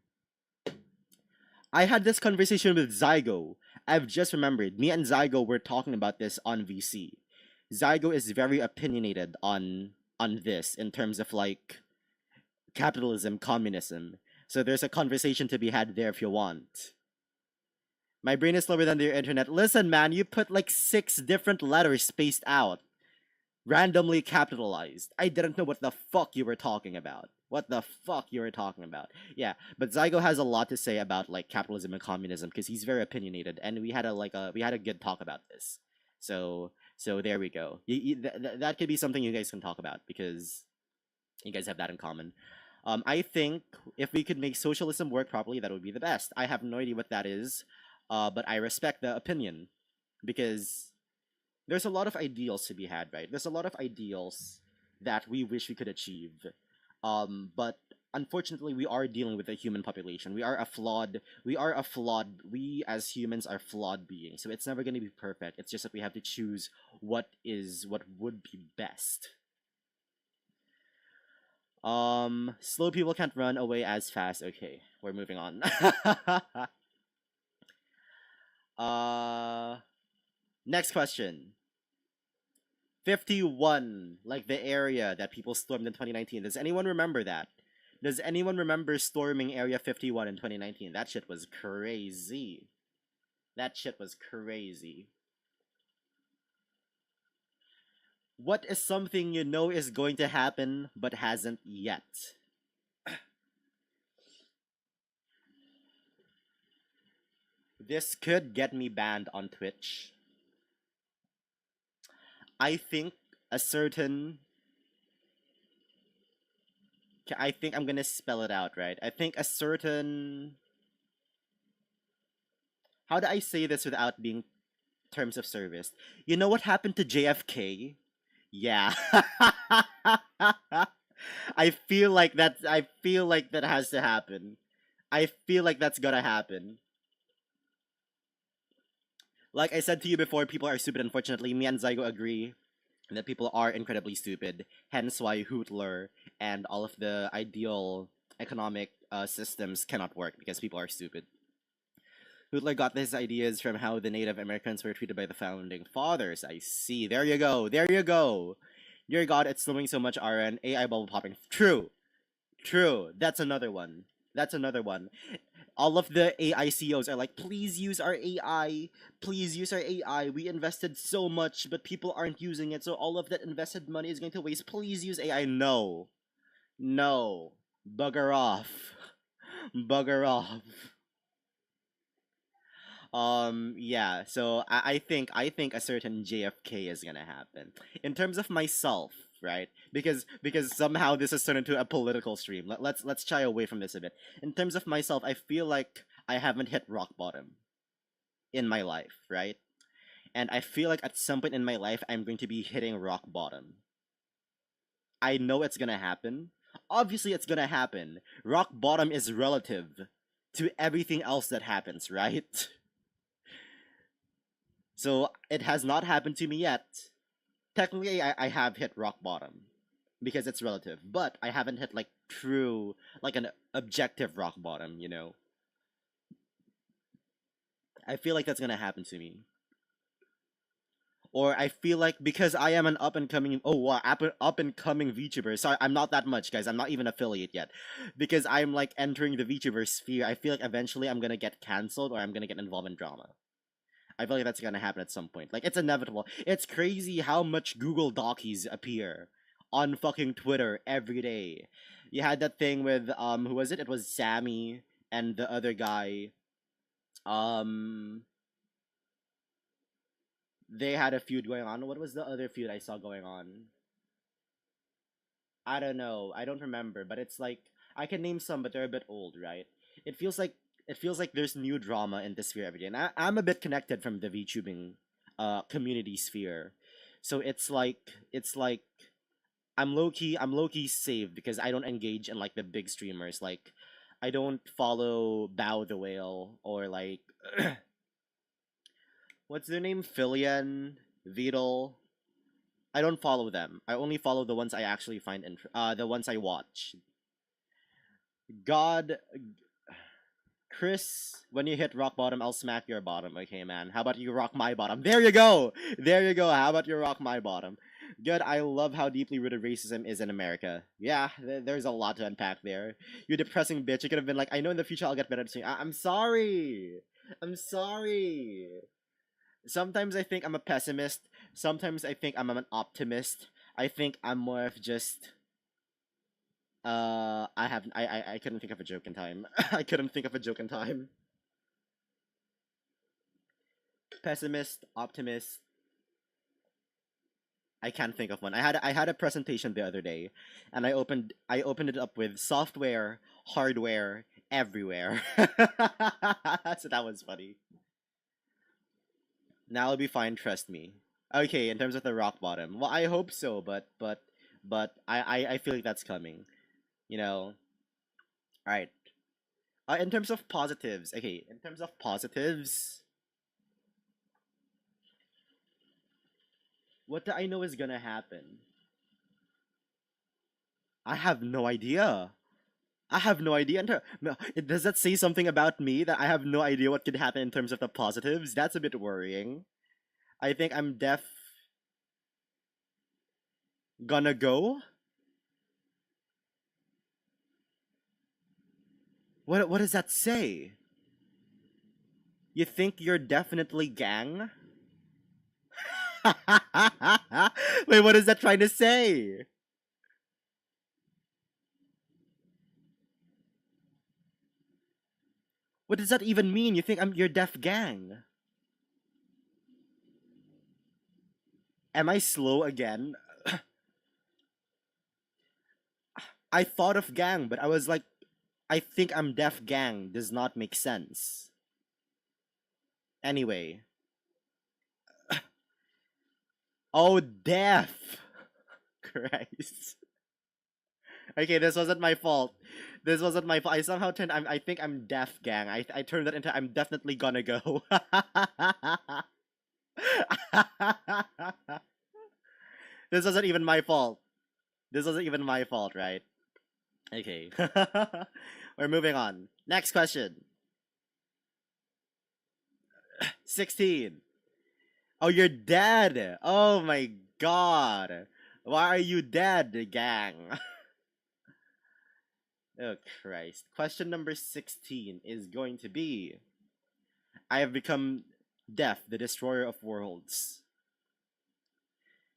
I had this conversation with Zygo. I've just remembered. Me and Zygo were talking about this on VC. Zygo is very opinionated on this in terms of like capitalism, communism. So there's a conversation to be had there if you want. My brain is slower than the internet. Listen, man, you put like 6 different letters spaced out, randomly capitalized. I didn't know what the fuck you were talking about. What the fuck you were talking about? Yeah, but Zygo has a lot to say about like capitalism and communism because he's very opinionated, and we had a good talk about this. So there we go. That could be something you guys can talk about because you guys have that in common. I think if we could make socialism work properly, that would be the best. I have no idea what that is, but I respect the opinion because there's a lot of ideals to be had, right? There's a lot of ideals that we wish we could achieve. But unfortunately, we are dealing with a human population. We as humans are flawed beings. So it's never going to be perfect. It's just that we have to choose what would be best. Slow people can't run away as fast. Okay, we're moving on. uh, Next question. 51, like the area that people stormed in 2019. Does anyone remember that? Does anyone remember storming Area 51 in 2019? That shit was crazy. That shit was crazy. What is something you know is going to happen but hasn't yet? This could get me banned on Twitch. I think a certain. I think I'm gonna spell it out, right? I think a certain. How do I say this without being terms of service? You know what happened to JFK? Yeah. I feel like that has to happen. I feel like that's gonna happen. Like I said to you before, people are stupid. Unfortunately, me and Zygo agree that people are incredibly stupid. Hence why Hootler and all of the ideal economic systems cannot work because people are stupid. Hootler got his ideas from how the Native Americans were treated by the founding fathers. I see. There you go. There you go. Dear God, it's slowing so much, RN. AI bubble popping. True. True. That's another one. That's another one. All of the AI CEOs are like, please use our AI. Please use our AI. We invested so much, but people aren't using it, so all of that invested money is going to waste. Please use AI. No. No. Bugger off. Bugger off. Yeah, so I think a certain JFK is gonna happen. In terms of myself, right? Because somehow this has turned into a political stream. Let's shy away from this a bit. In terms of myself, I feel like I haven't hit rock bottom in my life, right? And I feel like at some point in my life, I'm going to be hitting rock bottom. I know it's gonna happen. Obviously, it's gonna happen. Rock bottom is relative to everything else that happens, right? So it has not happened to me yet. Technically, I have hit rock bottom because it's relative, but I haven't hit like true, like an objective rock bottom, you know? I feel like that's gonna happen to me. Or I feel like because I am an up and coming up and coming VTuber. Sorry, I'm not that much, guys. I'm not even affiliate yet, because I'm like entering the VTuber sphere. I feel like eventually I'm gonna get canceled or I'm gonna get involved in drama. I feel like that's gonna happen at some point. Like it's inevitable. It's crazy how much Google Docies appear on fucking Twitter every day. You had that thing with who was it? It was Sammy and the other guy. Um they had a feud going on. What was the other feud I saw going on? I don't know. I don't remember, but it's like I can name some, but they're a bit old, right? It feels like it feels like there's new drama in this sphere every day, and I'm a bit connected from the VTubing community sphere, so it's like I'm low key saved because I don't engage in like the big streamers. Like I don't follow Bow the Whale or like what's their name, Filian, Vidal. I don't follow them. I only follow the ones I actually find the ones I watch. God, Chris, when you hit rock bottom, I'll smack your bottom. Okay, man. How about you rock my bottom? There you go. There you go. How about you rock my bottom? Good. I love how deeply rooted racism is in America. Yeah, there's a lot to unpack there. You depressing bitch. You could have been like, I know in the future I'll get better at singing. I'm sorry. I'm sorry. Sometimes I think I'm a pessimist. Sometimes I think I'm an optimist. I think I'm more of just I couldn't think of a joke in time. I couldn't think of a joke in time. Pessimist, optimist. I can't think of one. I had a presentation the other day, and I opened it up with software, hardware, everywhere. So that was funny. Now it'll be fine. Trust me. Okay, in terms of the rock bottom, well, I hope so, but I feel like that's coming. You know. All right. In terms of positives, okay. In terms of positives, what do I know is gonna happen? I have no idea. I have no idea. Does that say something about me that I have no idea what could happen in terms of the positives? That's a bit worrying. I think I'm deaf. Gonna go? What does that say? You think you're definitely gang? Wait, what is that trying to say? What does that even mean? You think you're deaf gang? Am I slow again? I thought of gang, but I was like, I think I'm deaf gang does not make sense. Anyway. Oh, deaf! Christ. Okay, this wasn't my fault. This wasn't my fault. I somehow turned. I think I'm deaf gang. I turned that into I'm definitely gonna go. This wasn't even my fault. This wasn't even my fault, right? Okay. We're moving on. Next question. 16. Oh, you're dead. Oh my god. Why are you dead, gang? Oh, Christ. Question number 16 is going to be I have become Death, the Destroyer of Worlds.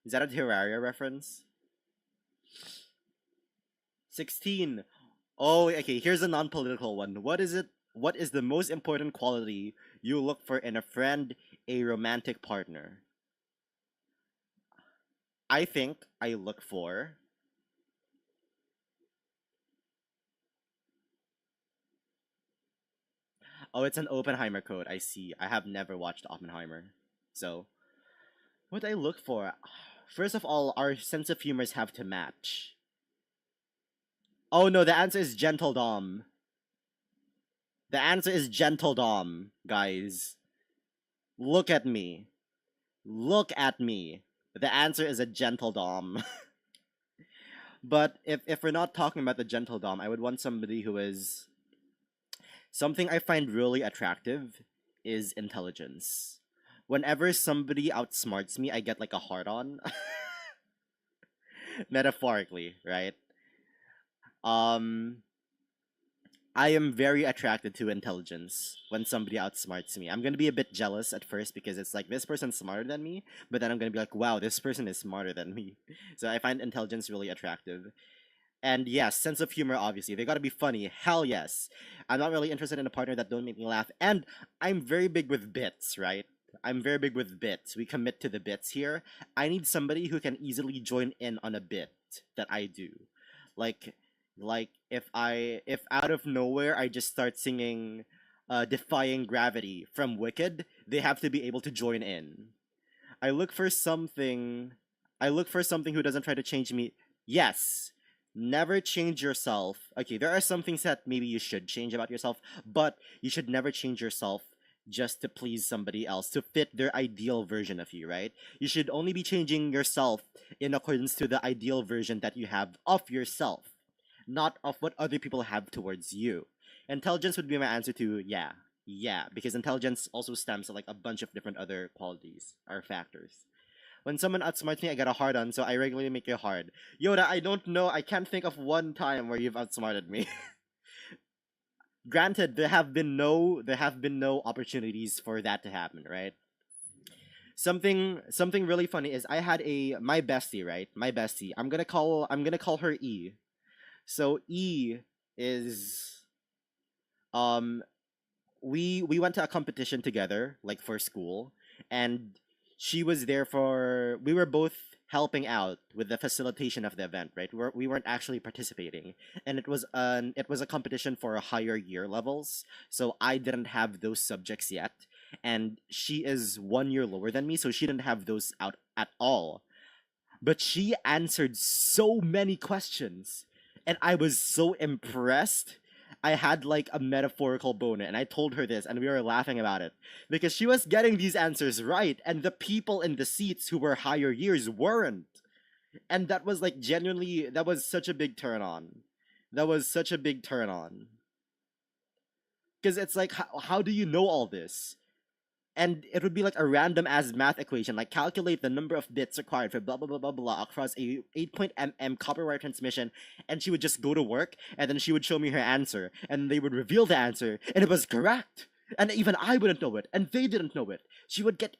Is that a Terraria reference? 16. Oh, okay, here's a non political one. What is it? What is the most important quality you look for in a friend, a romantic partner? I think I look for. Oh, it's an Oppenheimer code. I see. I have never watched Oppenheimer. So, What I look for? First of all, our sense of humors have to match. Oh no, the answer is gentle dom. The answer is gentle dom, guys. Look at me. Look at me. The answer is a gentle dom. But if we're not talking about the gentle dom, I would want somebody who is something I find really attractive is intelligence. Whenever somebody outsmarts me, I get like a hard on. Metaphorically, right? Um I am very attracted to intelligence when somebody outsmarts me. I'm gonna be a bit jealous at first because it's like this person's smarter than me, but then I'm gonna be like, wow, this person is smarter than me. So I find intelligence really attractive. And yes, sense of humor, obviously. They gotta be funny. Hell yes. I'm not really interested in a partner that don't make me laugh. And I'm very big with bits, right? I'm very big with bits. We commit to the bits here. I need somebody who can easily join in on a bit that I do. Like if out of nowhere I just start singing Defying Gravity from Wicked, they have to be able to join in. I look for something I look for something who doesn't try to change me. Yes. Never change yourself. Okay, there are some things that maybe you should change about yourself, but you should never change yourself just to please somebody else, to fit their ideal version of you, right? You should only be changing yourself in accordance to the ideal version that you have of yourself, not of what other people have towards you. Intelligence would be my answer to yeah. Yeah, because intelligence also stems to like a bunch of different other qualities or factors. When someone outsmarts me, I get a hard on, so I regularly make it hard. Yoda, I don't know. I can't think of one time where you've outsmarted me. Granted, there have been no opportunities for that to happen, right? Something really funny is I had a my bestie, right? My bestie. I'm gonna call her E. So E is um we went to a competition together, like for school, and she was there for we were both helping out with the facilitation of the event, right? We weren't actually participating, and it was a competition for higher year levels, so I didn't have those subjects yet, and she is 1 year lower than me, so she didn't have those out at all. But she answered so many questions, and I was so impressed. I had like a metaphorical boner, and I told her this, and we were laughing about it because she was getting these answers right, and the people in the seats who were higher years weren't. And that was like genuinely, that was such a big turn on. That was such a big turn on. Because it's like, how do you know all this? And it would be like a random as math equation, like calculate the number of bits required for blah blah blah blah blah across a 8 copper wire transmission, and she would just go to work, and then she would show me her answer, and they would reveal the answer, and it was correct. And even I wouldn't know it, and they didn't know it. She would get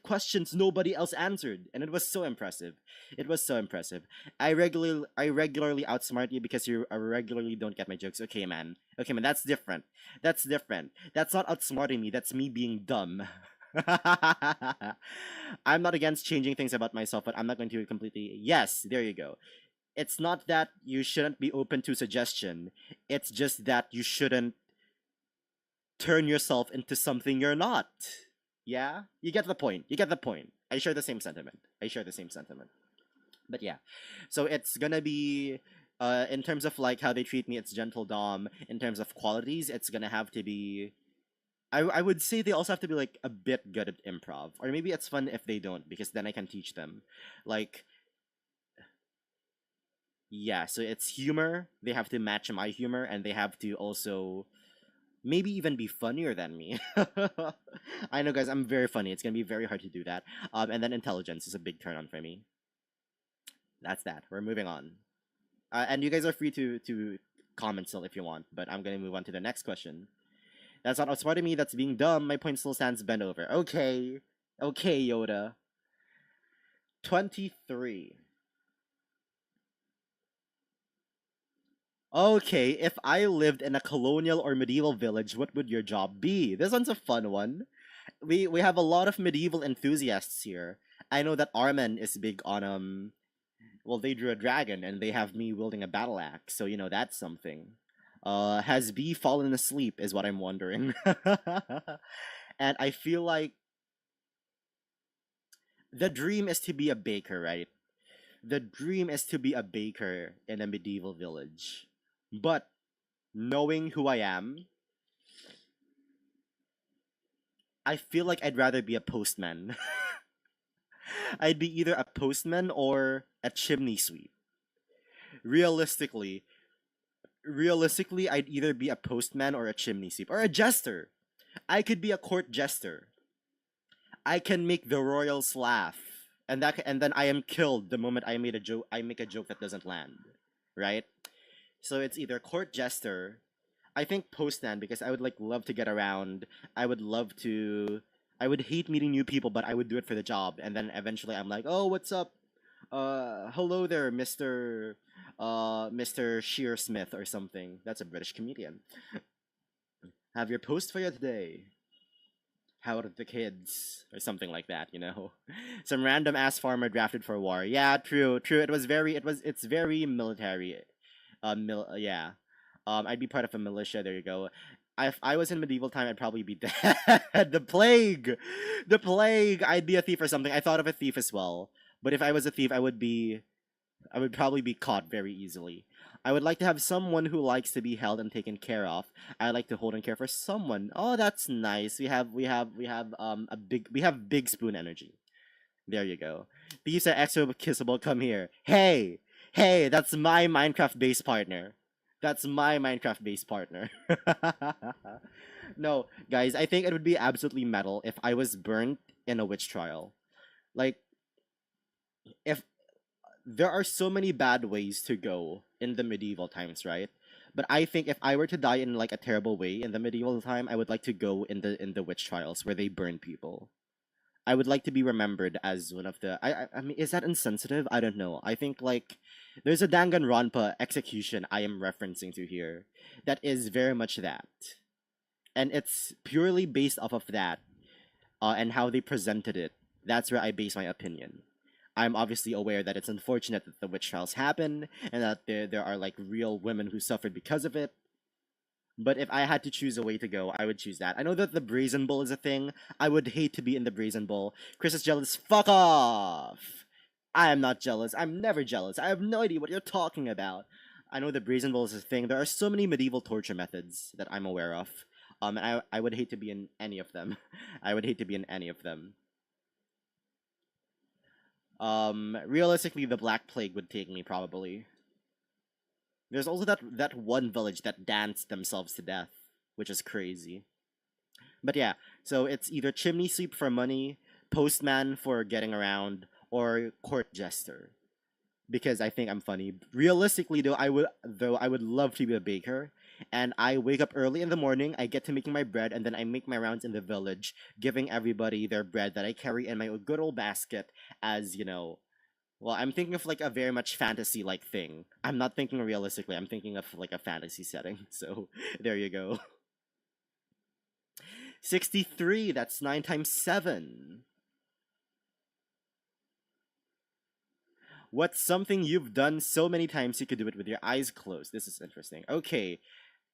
questions nobody else answered, and it was so impressive. It was so impressive. I regularly outsmart you because you regularly don't get my jokes. Okay, man. Okay, man. That's different. That's different. That's not outsmarting me. That's me being dumb. I'm not against changing things about myself, but I'm not going to completely. Yes, there you go. It's not that you shouldn't be open to suggestion. It's just that you shouldn't turn yourself into something you're not. Yeah? You get the point. You get the point. I share the same sentiment. I share the same sentiment. But yeah. So it's gonna be in terms of like how they treat me, it's gentle dom. In terms of qualities, it's gonna have to be I would say they also have to be like a bit good at improv. Or maybe it's fun if they don't, because then I can teach them. Like, yeah, so it's humor. They have to match my humor, and they have to also maybe even be funnier than me. I know, guys, I'm very funny. It's gonna be very hard to do that. And then intelligence is a big turn on for me. That's that. We're moving on. And you guys are free to comment still if you want, but I'm gonna move on to the next question. That's not outsmarting me. That's being dumb. My point still stands. Bend over. Okay, okay, Yoda. 23. Okay, if I lived in a colonial or medieval village, what would your job be? This one's a fun one. We have a lot of medieval enthusiasts here. I know that Armen is big on well, they drew a dragon and they have me wielding a battle axe, so that's something. Has B fallen asleep is what I'm wondering. And The dream is to be a baker, right? The dream is to be a baker in a medieval village. But knowing who I am, I feel like I'd rather be a postman. I'd be either a postman or a chimney sweep. Realistically, realistically, I'd either be a postman or a chimney sweep or a jester. I could be a court jester. I can make the royals laugh, and then I am killed the moment I made a joke. I make a joke that doesn't land, right? So it's either court jester. I think postman because I would like love to get around. I would love to. I would hate meeting new people, but I would do it for the job. And then eventually, I'm like, oh, what's up? Hello there, Mister Shear Smith or something. That's a British comedian. Have your post for you today. How are the kids or something like that, you know? Some random ass farmer drafted for war. Yeah, true, true. It's very military. Yeah. I'd be part of a militia. There you go. If I was in medieval time, I'd probably be dead. The plague. I'd be a thief or something. I thought of a thief as well. But if I was a thief, I would probably be caught very easily. I would like to have someone who likes to be held and taken care of. I like to hold and care for someone. Oh, that's nice. We have big spoon energy. There you go. Thieves are extra kissable. Come here. Hey, hey, that's my Minecraft base partner. That's my Minecraft base partner. No, guys, I think it would be absolutely metal if I was burnt in a witch trial. Like, if there are so many bad ways to go in the medieval times, right? But I think if I were to die in like a terrible way in the medieval time, I would like to go in the witch trials where they burn people. I would like to be remembered as one of the. I mean, is that insensitive? I don't know. I think like there's a Danganronpa execution I am referencing to here that is very much that, and it's purely based off of that, and how they presented it. That's where I base my opinion. I'm obviously aware that it's unfortunate that the witch trials happen and that there are like real women who suffered because of it. But if I had to choose a way to go, I would choose that. I know that the Brazen Bull is a thing. I would hate to be in the Brazen Bull. Chris is jealous. Fuck off! I am not jealous. I'm never jealous. I have no idea what you're talking about. I know the Brazen Bull is a thing. There are so many medieval torture methods that I'm aware of. And I would hate to be in any of them. I would hate to be in any of them. Realistically, the Black Plague would take me probably. There's also that one village that danced themselves to death, which is crazy. But yeah, so it's either chimney sweep for money, postman for getting around, or court jester because I think I'm funny. Realistically, though I would love to be a baker, and I wake up early in the morning. I get to making my bread, and then I make my rounds in the village, giving everybody their bread that I carry in my good old basket. As you know, well, I'm thinking of like a very much fantasy like thing. I'm not thinking realistically. I'm thinking of like a fantasy setting. So there you go. 63. That's 9 times 7. What's something you've done so many times you could do it with your eyes closed? This is interesting. Okay,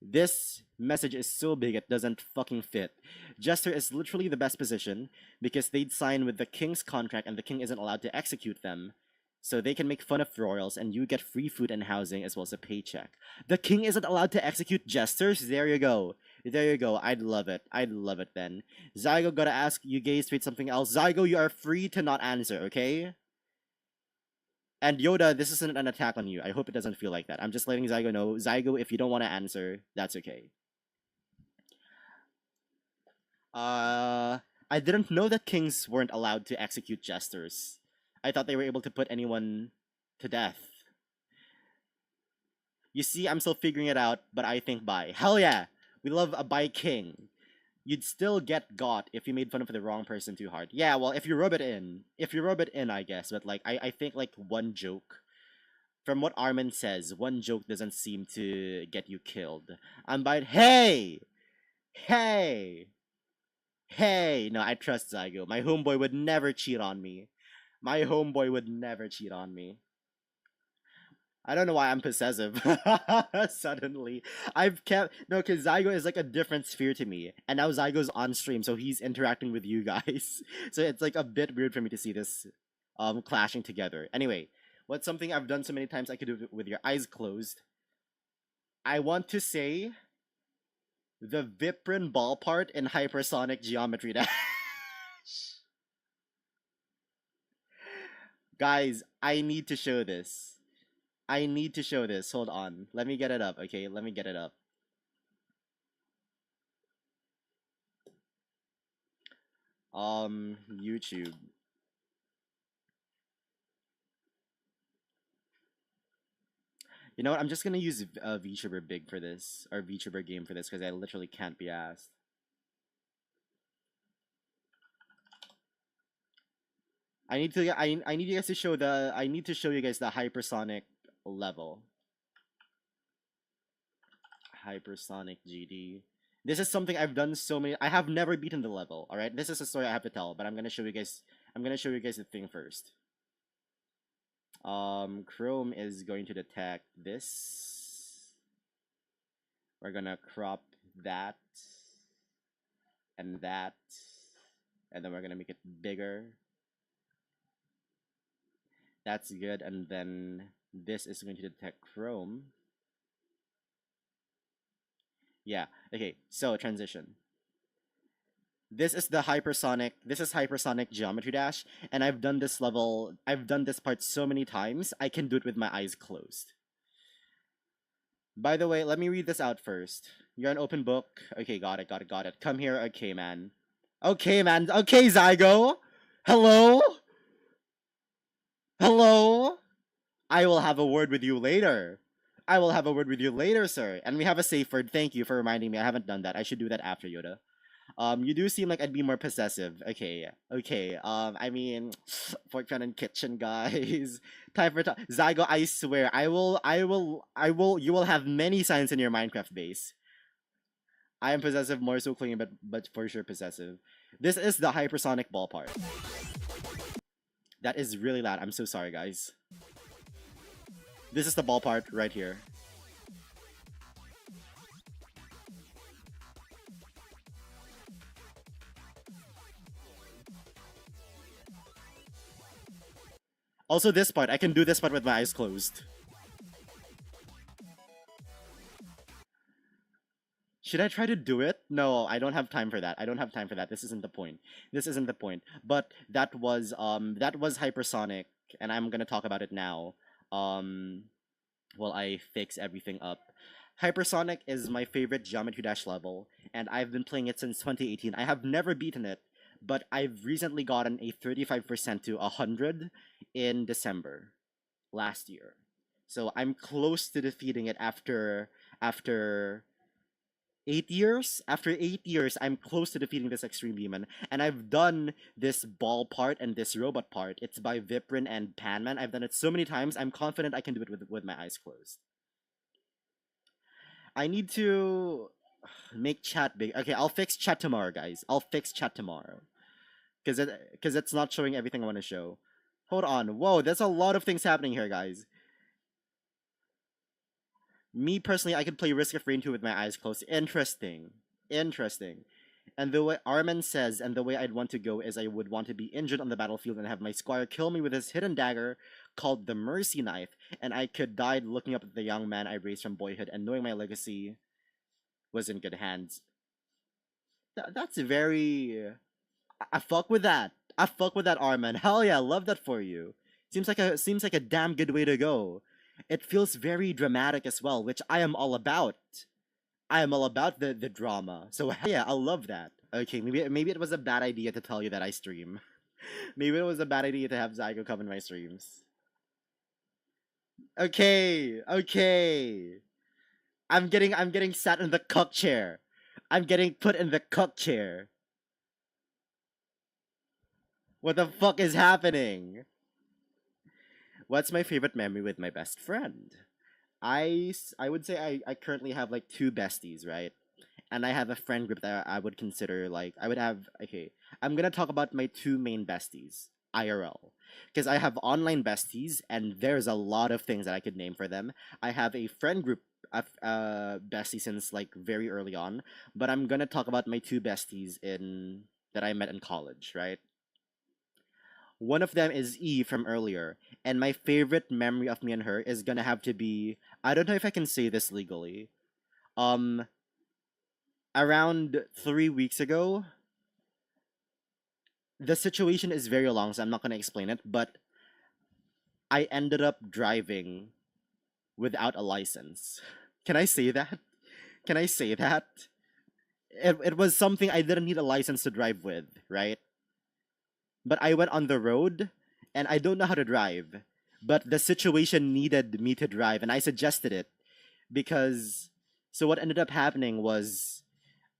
this message is so big it doesn't fucking fit. Jester is literally the best position because they'd sign with the king's contract and the king isn't allowed to execute them. So they can make fun of royals and you get free food and housing as well as a paycheck. The king isn't allowed to execute jesters? There you go. There you go. I'd love it. I'd love it then. Zygo gotta ask you gays straight something else. Zygo, you are free to not answer, okay? And Yoda, this isn't an attack on you. I hope it doesn't feel like that. I'm just letting Zygo know. Zygo, if you don't want to answer, that's okay. I didn't know that kings weren't allowed to execute jesters. I thought they were able to put anyone to death. You see, I'm still figuring it out, but I think bye. Hell yeah! We love a bye king. You'd still get got if you made fun of the wrong person too hard. Yeah, well, if you rub it in. If you rub it in, I guess. But, like, I think, like, one joke. From what Armin says, one joke doesn't seem to get you killed. I'm by hey! Hey! Hey! No, I trust Zygo. My homeboy would never cheat on me. My homeboy would never cheat on me. I don't know why I'm possessive. Suddenly, I've kept no, because Zygo is like a different sphere to me, and now Zygo's on stream, so he's interacting with you guys. So it's like a bit weird for me to see this, clashing together. Anyway, what's something I've done so many times I could do with your eyes closed? I want to say the Viprin ball part in hypersonic geometry dash. Guys, I need to show this. I need to show this. Hold on. Let me get it up, okay? Let me get it up. YouTube. You know what? I'm just gonna use VTuber Big for this, or VTuber Game for this, because I literally can't be asked. I need you guys to show the I need to show you guys the hypersonic level. Hypersonic GD. This is something I've done so many. I have never beaten the level. All right, this is a story I have to tell, but I'm gonna show you guys. I'm gonna show you guys the thing first. Chrome is going to detect this. We're gonna crop that and that, and then we're gonna make it bigger. That's good, and then this is going to detect Chrome. Yeah. Okay. So transition. This is hypersonic geometry dash, and I've done this part so many times I can do it with my eyes closed. By the way, let me read this out first. You're an open book. Okay, got it, got it, got it. Come here, okay man. Okay man, okay Zygo. Hello? Hello? I will have a word with you later. I will have a word with you later, sir. And we have a safe word. Thank you for reminding me. I haven't done that. I should do that after Yoda. You do seem like I'd be more possessive. Okay, okay. I mean, Fork Fan and Kitchen, guys. Time for Zygo, I swear, you will have many signs in your Minecraft base. I am possessive, more so clingy, but for sure possessive. This is the hypersonic ball part. That is really loud. I'm so sorry, guys. This is the ball part right here. Also, this part. I can do this part with my eyes closed. Should I try to do it? No, I don't have time for that. I don't have time for that. This isn't the point. This isn't the point. But that was hypersonic, and I'm gonna talk about it now. While I fix everything up. Hypersonic is my favorite Geometry Dash level, and I've been playing it since 2018. I have never beaten it, but I've recently gotten a 35% to 100 in December last year. So I'm close to defeating it after 8 years. After 8 years, I'm close to defeating this Extreme Demon, and I've done this ball part and this robot part. It's by Viprin and Panman. I've done it so many times. I'm confident I can do it with my eyes closed. I need to make chat big. Okay, I'll fix chat tomorrow, guys. I'll fix chat tomorrow. Because it's not showing everything I want to show. Hold on. Whoa, there's a lot of things happening here, guys. Me personally, I could play Risk of Rain 2 with my eyes closed. Interesting. Interesting. And the way Armin says, and the way I'd want to go is I would want to be injured on the battlefield and have my squire kill me with his hidden dagger called the Mercy Knife, and I could die looking up at the young man I raised from boyhood and knowing my legacy was in good hands. That's very. I fuck with that. I fuck with that, Armin. Hell yeah, love that for you. Seems like a damn good way to go. It feels very dramatic as well, which I am all about. I am all about the drama. So hell yeah, I love that. Okay, maybe it was a bad idea to tell you that I stream. Maybe it was a bad idea to have Zygo come in my streams. Okay, okay. I'm getting sat in the cuck chair. I'm getting put in the cuck chair. What the fuck is happening? What's my favorite memory with my best friend? I would say I currently have like two besties, right? And I have a friend group that I would consider like I would have okay. I'm gonna talk about my two main besties. IRL. Because I have online besties, and there's a lot of things that I could name for them. I have a friend group of besties since like very early on, but I'm gonna talk about my two besties in that I met in college, right? One of them is E from earlier, and my favorite memory of me and her is gonna have to be, I don't know if I can say this legally. Um, Around 3 weeks ago, the situation is very long, so I'm not gonna explain it, but I ended up driving without a license. Can I say that? Can I say that? It was something I didn't need a license to drive with, right? But I went on the road and I don't know how to drive. But the situation needed me to drive and I suggested it because so what ended up happening was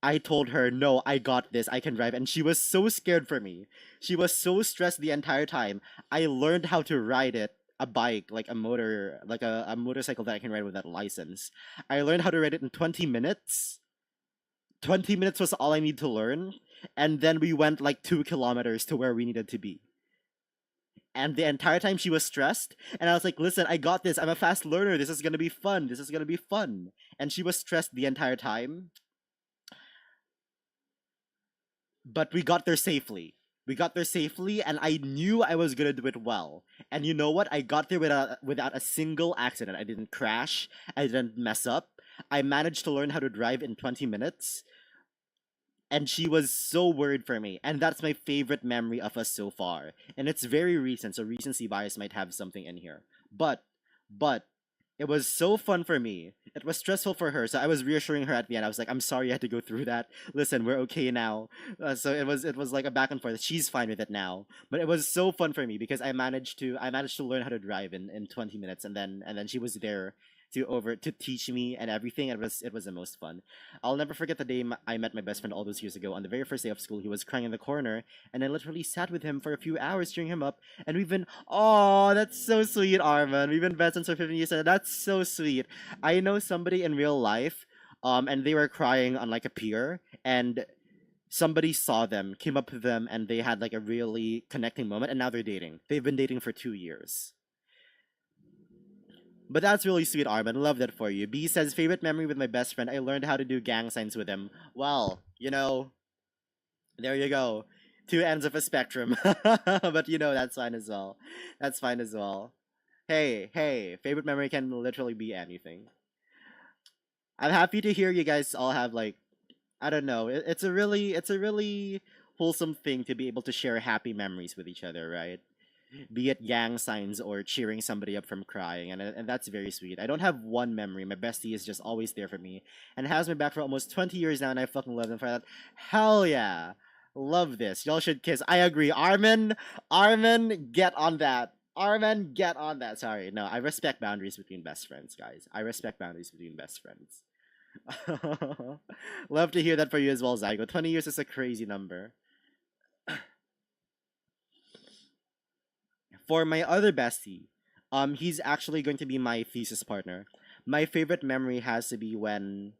I told her, "No, I got this. I can drive." And she was so scared for me. She was so stressed the entire time. I learned how to ride it, a bike, like a motor, like a motorcycle that I can ride without a license. I learned how to ride it in 20 minutes. 20 minutes was all I need to learn. And then we went like 2 kilometers to where we needed to be. And the entire time she was stressed. And I was like, listen, I got this. I'm a fast learner. This is going to be fun. This is going to be fun. And she was stressed the entire time. But we got there safely. We got there safely, and I knew I was gonna do it well. And you know what? I got there without a single accident. I didn't crash. I didn't mess up. I managed to learn how to drive in 20 minutes, and she was so worried for me. And that's my favorite memory of us so far. And it's very recent, so recency bias might have something in here. But it was so fun for me. It was stressful for her, so I was reassuring her at the end. I was like, "I'm sorry you had to go through that. Listen, we're okay now." So it was like a back and forth. She's fine with it now, but it was so fun for me because I managed to learn how to drive in 20 minutes, and then she was there to teach me and everything. It was the most fun. I'll never forget the day I met my best friend all those years ago. On the very first day of school, he was crying in the corner, and I literally sat with him for a few hours, cheering him up. And we've been, oh, that's so sweet, Arman. We've been best friends for 15 years, and that's so sweet. I know somebody in real life, and they were crying on like a pier, and somebody saw them, came up to them, and they had like a really connecting moment, and now they're dating. They've been dating for 2 years. But that's really sweet, Armin. Love that for you. B says, favorite memory with my best friend. I learned how to do gang signs with him. Well, there you go. Two ends of a spectrum. But that's fine as well. That's fine as well. Hey, hey, favorite memory can literally be anything. I'm happy to hear you guys all have like, I don't know. It's a really wholesome thing to be able to share happy memories with each other, right? Be it gang signs or cheering somebody up from crying, and that's very sweet. I don't have one memory. My bestie is just always there for me and has my back for almost 20 years now, and I fucking love them for that. Hell yeah. Love this. Y'all should kiss. I agree. Armin, get on that. Armin, get on that. Sorry. No, I respect boundaries between best friends, guys. I respect boundaries between best friends. Love to hear that for you as well, Zygo. 20 years is a crazy number. For my other bestie, he's actually going to be my thesis partner. My favorite memory has to be when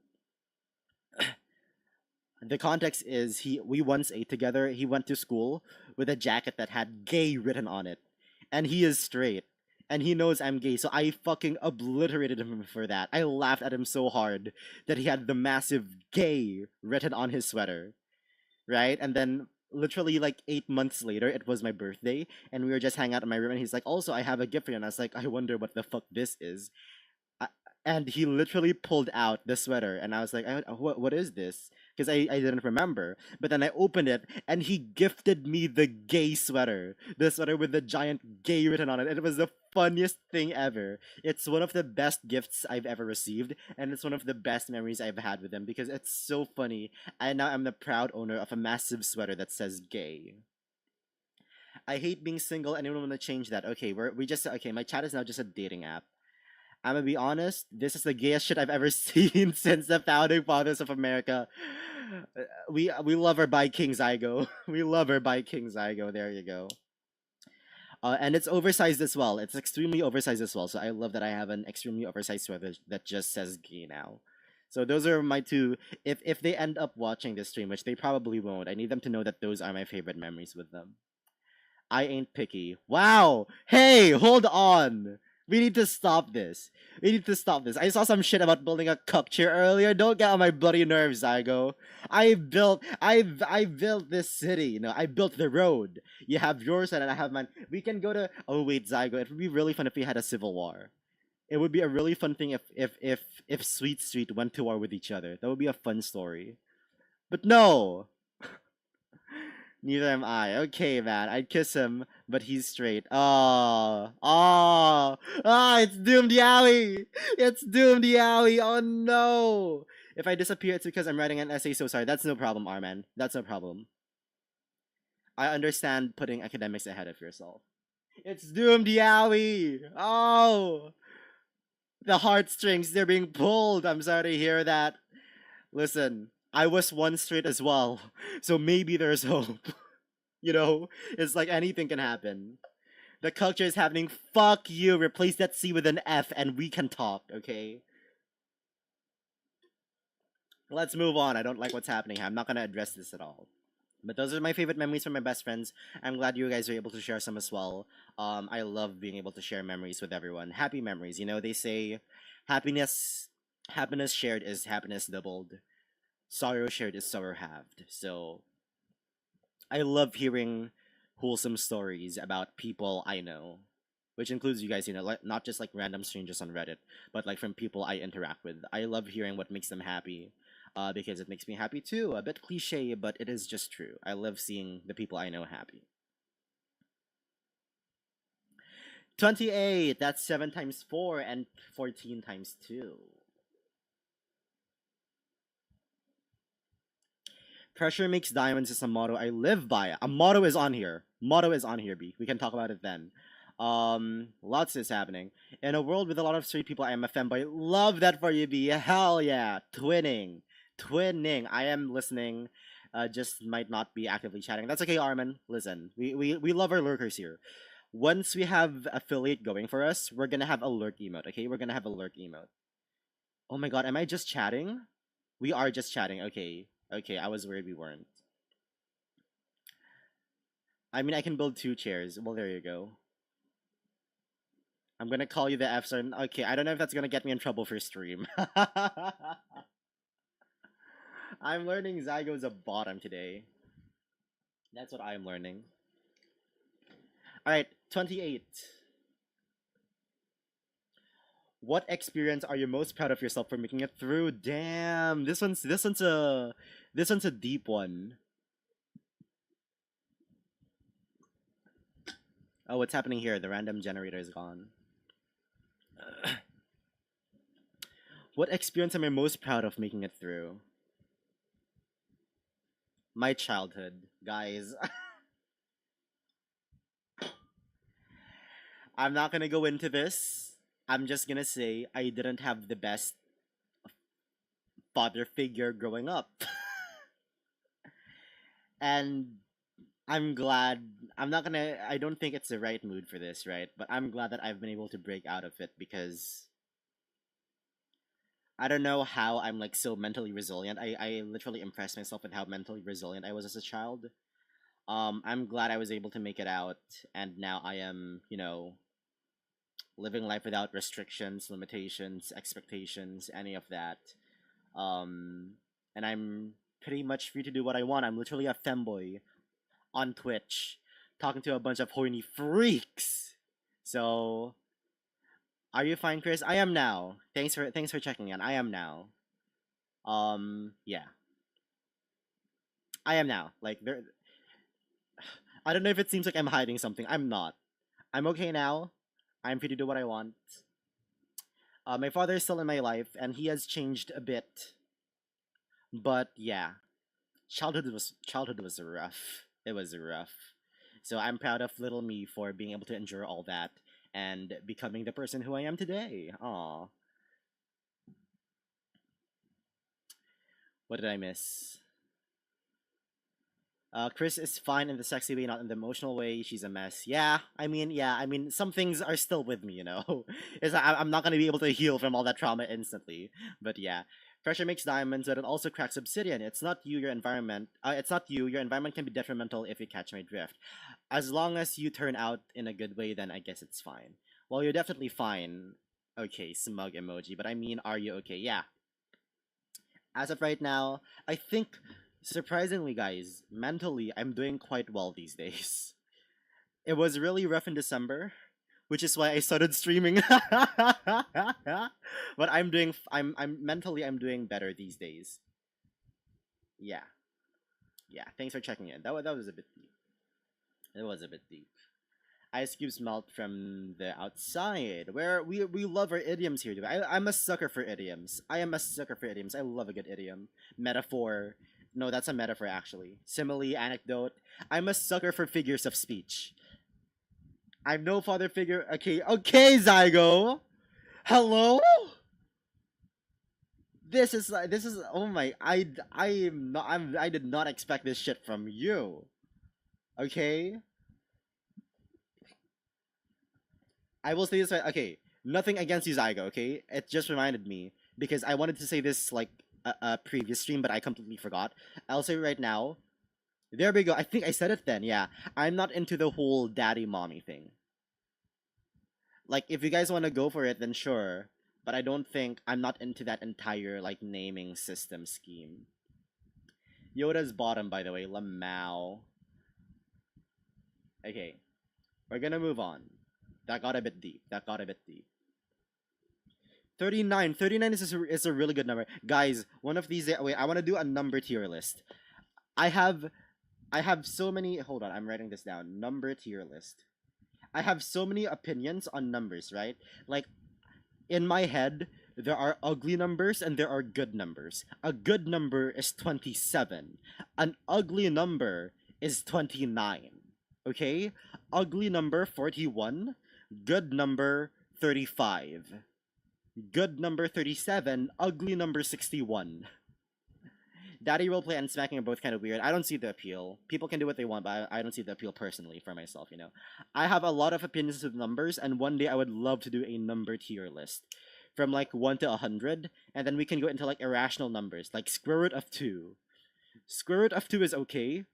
the context is he we once ate together. He went to school with a jacket that had gay written on it. And he is straight. And he knows I'm gay, so I fucking obliterated him for that. I laughed at him so hard that he had the massive gay written on his sweater, right? And then literally like 8 months later, it was my birthday, and we were just hanging out in my room, and he's like, "Also, I have a gift for you," and I was like, "I wonder what the fuck this is." I, and he literally pulled out the sweater, and I was like, "What is this?" Because I didn't remember. But then I opened it, and he gifted me the gay sweater, the sweater with the giant gay written on it. And it was the funniest thing ever. It's one of the best gifts I've ever received, and it's one of the best memories I've had with him because it's so funny. And now I'm the proud owner of a massive sweater that says gay. I hate being single. Anyone want to change that? Okay, okay. My chat is now just a dating app. I'm gonna be honest, this is the gayest shit I've ever seen since the founding fathers of America. We love her by King Zygo. We love her by King Zygo. There you go. And it's oversized as well. It's extremely oversized as well. So I love that I have an extremely oversized sweater that just says gay now. So those are my two. If they end up watching this stream, which they probably won't, I need them to know that those are my favorite memories with them. I ain't picky. Wow. Hey, hold on. We need to stop this. We need to stop this. I saw some shit about building a cup chair earlier. Don't get on my bloody nerves, Zygo. I built this city. You know, I built the road. You have yours and I have mine. We can go to. Oh wait, Zygo. It would be really fun if we had a civil war. It would be a really fun thing if Sweet Street went to war with each other. That would be a fun story. But no. Neither am I. Okay, man. I'd kiss him, but he's straight. Oh, oh, it's Doomed Yowie. It's Doomed Yowie. Oh no. If I disappear, it's because I'm writing an essay. So sorry. That's no problem, Arman. That's no problem. I understand putting academics ahead of yourself. It's Doomed Yowie. Oh, the heartstrings, they're being pulled. I'm sorry to hear that. Listen, I was one straight as well, so maybe there's hope. You know, it's like anything can happen. The culture is happening. Fuck you. Replace that C with an F, and we can talk. Okay. Let's move on. I don't like what's happening. I'm not gonna address this at all. But those are my favorite memories from my best friends. I'm glad you guys are able to share some as well. I love being able to share memories with everyone. Happy memories. You know, they say happiness happiness shared is happiness doubled. Sorrow shared is sorrow halved. So I love hearing wholesome stories about people I know, which includes you guys, you know, like not just like random strangers on Reddit, but like from people I interact with. I love hearing what makes them happy, because it makes me happy too. A bit cliche, but it is just true. I love seeing the people I know happy. 28, that's 7 times 4 and 14 times 2. Pressure makes diamonds is a motto I live by. A motto is on here. Motto is on here, B. We can talk about it then. Lots is happening. In a world with a lot of straight people, I am a femboy. Love that for you, B. Hell yeah. Twinning. Twinning. I am listening. Just might not be actively chatting. That's okay, Armin. Listen, we love our lurkers here. Once we have affiliate going for us, we're gonna have a lurk emote, okay? We're gonna have a lurk emote. Oh my god, am I just chatting? We are just chatting, okay. Okay, I was worried we weren't. I mean, I can build 2 chairs. Well, there you go. I'm gonna call you the F star. Okay, I don't know if that's gonna get me in trouble for stream. I'm learning Zygo's a bottom today. That's what I'm learning. Alright, 28. What experience are you most proud of yourself for making it through? Damn, this one's a deep one. Oh, what's happening here? The random generator is gone. What experience am I most proud of making it through? My childhood, guys. I'm not gonna go into this. I'm just gonna say I didn't have the best father figure growing up. And I'm glad. I'm not gonna. I don't think it's the right mood for this, right? But I'm glad that I've been able to break out of it because I don't know how I'm like so mentally resilient. I literally impressed myself with how mentally resilient I was as a child. I'm glad I was able to make it out, and now I am, you know, living life without restrictions, limitations, expectations, any of that. Um, and I'm pretty much free to do what I want. I'm literally a femboy on Twitch, talking to a bunch of horny freaks. So, are you fine, Chris? I am now. Thanks for checking in. I am now. Yeah, I am now. Like there, I don't know if it seems like I'm hiding something. I'm not. I'm okay now. I'm free to do what I want. My father is still in my life, and he has changed a bit. But yeah, childhood was rough. It was rough. So I'm proud of little me for being able to endure all that and becoming the person who I am today. Aw, what did I miss? Chris is fine in the sexy way, not in the emotional way. She's a mess. Yeah. I mean, some things are still with me, you know. I'm not gonna be able to heal from all that trauma instantly. But yeah, Pressure makes diamonds, but it also cracks obsidian. It's not you, your environment. It's not you. Your environment can be detrimental if you catch my drift. As long as you turn out in a good way, then I guess it's fine. Well, you're definitely fine. Okay, smug emoji. But I mean, are you okay? Yeah. As of right now, I think, surprisingly, guys, mentally, I'm doing quite well these days. It was really rough in December, which is why I started streaming. But I'm mentally I'm doing better these days. Yeah. Yeah. Thanks for checking in. That was a bit deep. It was a bit deep. Ice cubes melt from the outside. Where we love our idioms here, dude. I'm a sucker for idioms. I am a sucker for idioms. I love a good idiom. Metaphor. No, that's a metaphor actually. Simile, anecdote. I'm a sucker for figures of speech. I'm no father figure. Okay, okay, Zygo. Hello. This is oh my I am not I did not expect this shit from you. Okay, I will say this right. Okay, nothing against you, Zygo. Okay, it just reminded me because I wanted to say this like a previous stream, but I completely forgot. I'll say it right now. There we go. I think I said it then. Yeah, I'm not into the whole daddy mommy thing. Like, if you guys want to go for it, then sure. But I don't think I'm not into that entire like naming system scheme. Yoda's bottom, by the way, Lamau. Okay, we're gonna move on. That got a bit deep. That got a bit deep. 39. 39 is a really good number. Guys, one of these wait, I want to do a number tier list. I have I have so many hold on, I'm writing this down. Number tier list. I have so many opinions on numbers, right? Like in my head, there are ugly numbers and there are good numbers. A good number is 27. An ugly number is 29. Okay? Ugly number 41, good number 35. Good number 37, ugly number 61. Daddy roleplay and smacking are both kind of weird. I don't see the appeal. People can do what they want, but I don't see the appeal personally for myself, you know. I have a lot of opinions with numbers, and one day I would love to do a number tier list from like 1 to 100, and then we can go into like irrational numbers, like square root of 2. Square root of 2 is okay.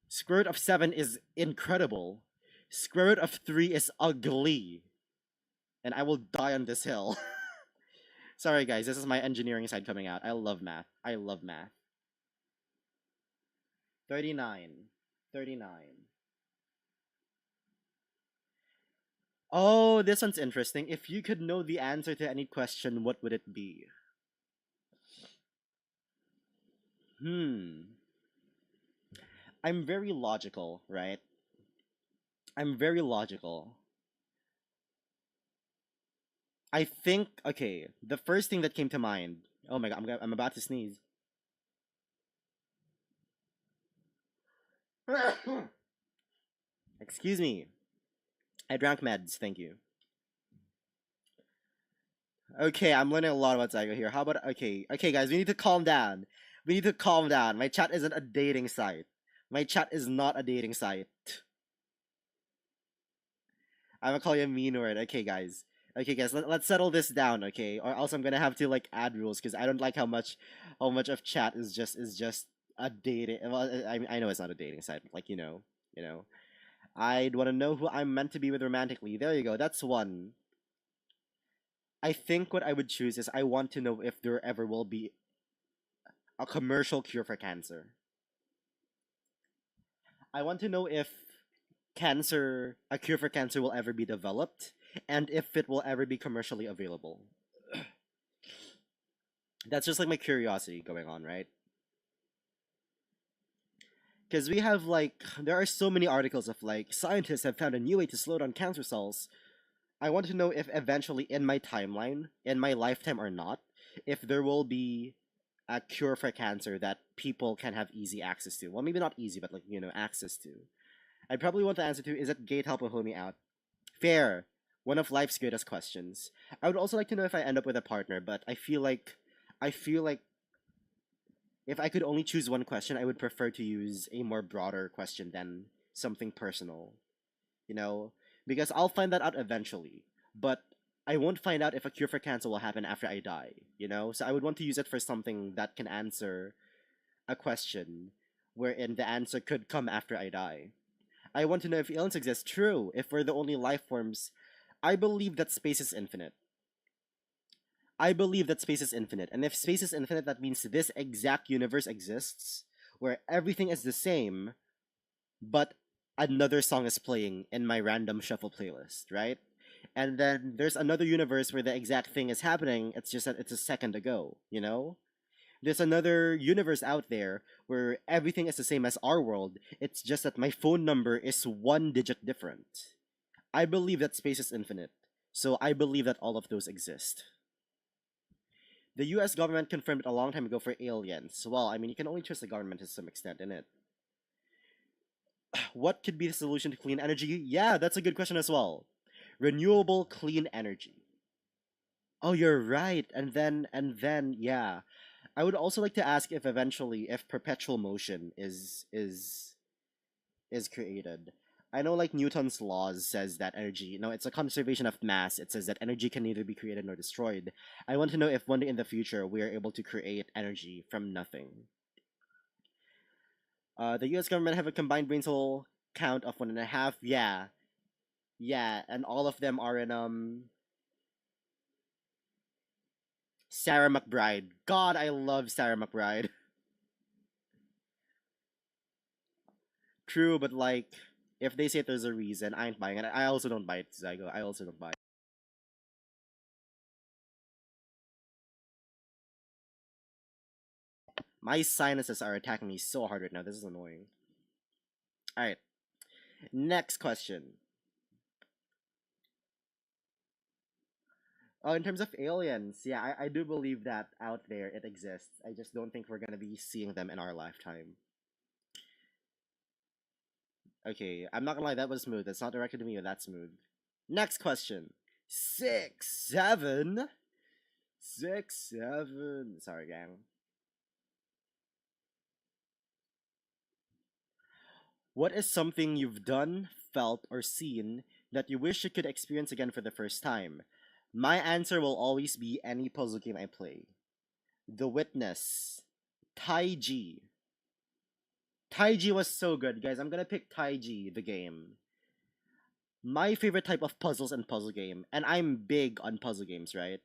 Square root of 7 is incredible. Square root of 3 is ugly. And I will die on this hill. Sorry, guys, this is my engineering side coming out. I love math. I love math. 39. 39. Oh, this one's interesting. If you could know the answer to any question, what would it be? Hmm. I'm very logical, right? I'm very logical. I think, okay, the first thing that came to mind. Oh my god, I'm about to sneeze. Excuse me. I drank meds, thank you. Okay, I'm learning a lot about Zygo here. How about okay, guys, we need to calm down. We need to calm down. My chat isn't a dating site. My chat is not a dating site. I'm gonna call you a mean word. Okay, guys. Okay, guys, let's settle this down, okay? Or else I'm gonna have to like add rules because I don't like how much of chat is just a dating. Well, I know it's not a dating site, but like you know. I'd want to know who I'm meant to be with romantically. There you go. That's one. I think what I would choose is I want to know if there ever will be a commercial cure for cancer. I want to know if a cure for cancer will ever be developed and if it will ever be commercially available. That's just like my curiosity going on, right? Because we have like, there are so many articles of like, scientists have found a new way to slow down cancer cells. I want to know if eventually in my timeline, in my lifetime or not, if there will be a cure for cancer that people can have easy access to. Well, maybe not easy, but like, access to. I'd probably want the answer to is it gate help will hold me out? Fair. One of life's greatest questions. I would also like to know if I end up with a partner, but I feel like if I could only choose one question, I would prefer to use a more broader question than something personal. You know? Because I'll find that out eventually. But I won't find out if a cure for cancer will happen after I die, you know? So I would want to use it for something that can answer a question wherein the answer could come after I die. I want to know if aliens exist. True. If we're the only life forms, I believe that space is infinite. I believe that space is infinite. And if space is infinite, that means this exact universe exists where everything is the same, but another song is playing in my random shuffle playlist, right? And then there's another universe where the exact thing is happening. It's just that it's a second ago, you know? There's another universe out there where everything is the same as our world. It's just that my phone number is one digit different. I believe that space is infinite. So I believe that all of those exist. The US government confirmed it a long time ago for aliens. Well, I mean, you can only trust the government to some extent, in it. What could be the solution to clean energy? Yeah, that's a good question as well. Renewable clean energy. Oh, you're right. And then yeah. I would also like to ask if eventually if perpetual motion is created. I know like Newton's laws says that energy, it's a conservation of mass. It says that energy can neither be created nor destroyed. I want to know if one day in the future we are able to create energy from nothing. The US government have a combined brain cell count of 1.5. Yeah. Yeah, and all of them are in Sarah McBride. God, I love Sarah McBride. True, but like if they say there's a reason, I ain't buying it. I also don't buy it, Zygo. I also don't buy it. My sinuses are attacking me so hard right now. This is annoying. Alright. Next question. Oh, in terms of aliens, yeah, I do believe that out there it exists. I just don't think we're gonna be seeing them in our lifetime. Okay, I'm not gonna lie, that was smooth. It's not directed to me, but that's smooth. Next question. 6, 7. 6, 7. Sorry, gang. What is something you've done, felt, or seen that you wish you could experience again for the first time? My answer will always be any puzzle game I play. The Witness. Taiji. Taiji was so good, guys. I'm gonna pick Taiji, the game. My favorite type of puzzles and puzzle game, and I'm big on puzzle games, right?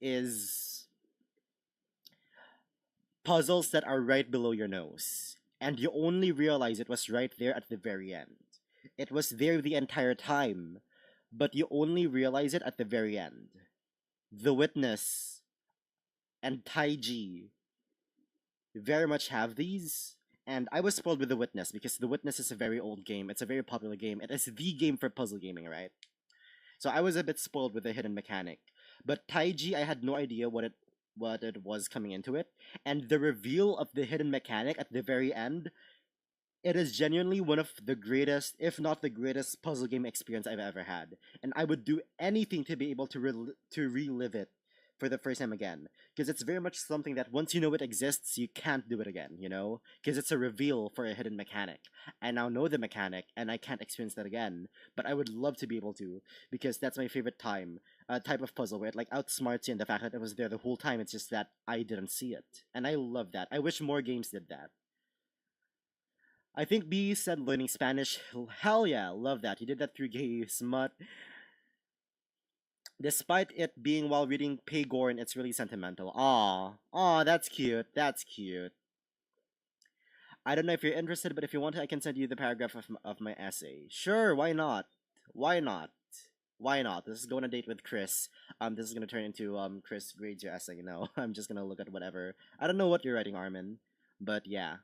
Is puzzles that are right below your nose, and you only realize it was right there at the very end. It was there the entire time, but you only realize it at the very end. The Witness and Taiji very much have these, and I was spoiled with The Witness because The Witness is a very old game. It's a very popular game. It is the game for puzzle gaming, right? So I was a bit spoiled with the hidden mechanic. But Taiji, I had no idea what it was coming into it, and the reveal of the hidden mechanic at the very end, it is genuinely one of the greatest, if not the greatest, puzzle game experience I've ever had. And I would do anything to be able to relive it for the first time again. Because it's very much something that once you know it exists, you can't do it again, you know? Because it's a reveal for a hidden mechanic. I now know the mechanic, and I can't experience that again. But I would love to be able to, because that's my favorite type of puzzle where it like outsmarts you in the fact that it was there the whole time. It's just that I didn't see it. And I love that. I wish more games did that. I think B said learning Spanish. Hell yeah, love that. He did that through Gay Smut. Despite it being while reading Paygorn, it's really sentimental. Aw, that's cute. That's cute. I don't know if you're interested, but if you want to, I can send you the paragraph of my essay. Sure, why not? Why not? Why not? This is going on a date with Chris. This is gonna turn into Chris grades your essay. No, I'm just gonna look at whatever. I don't know what you're writing, Armin, but yeah.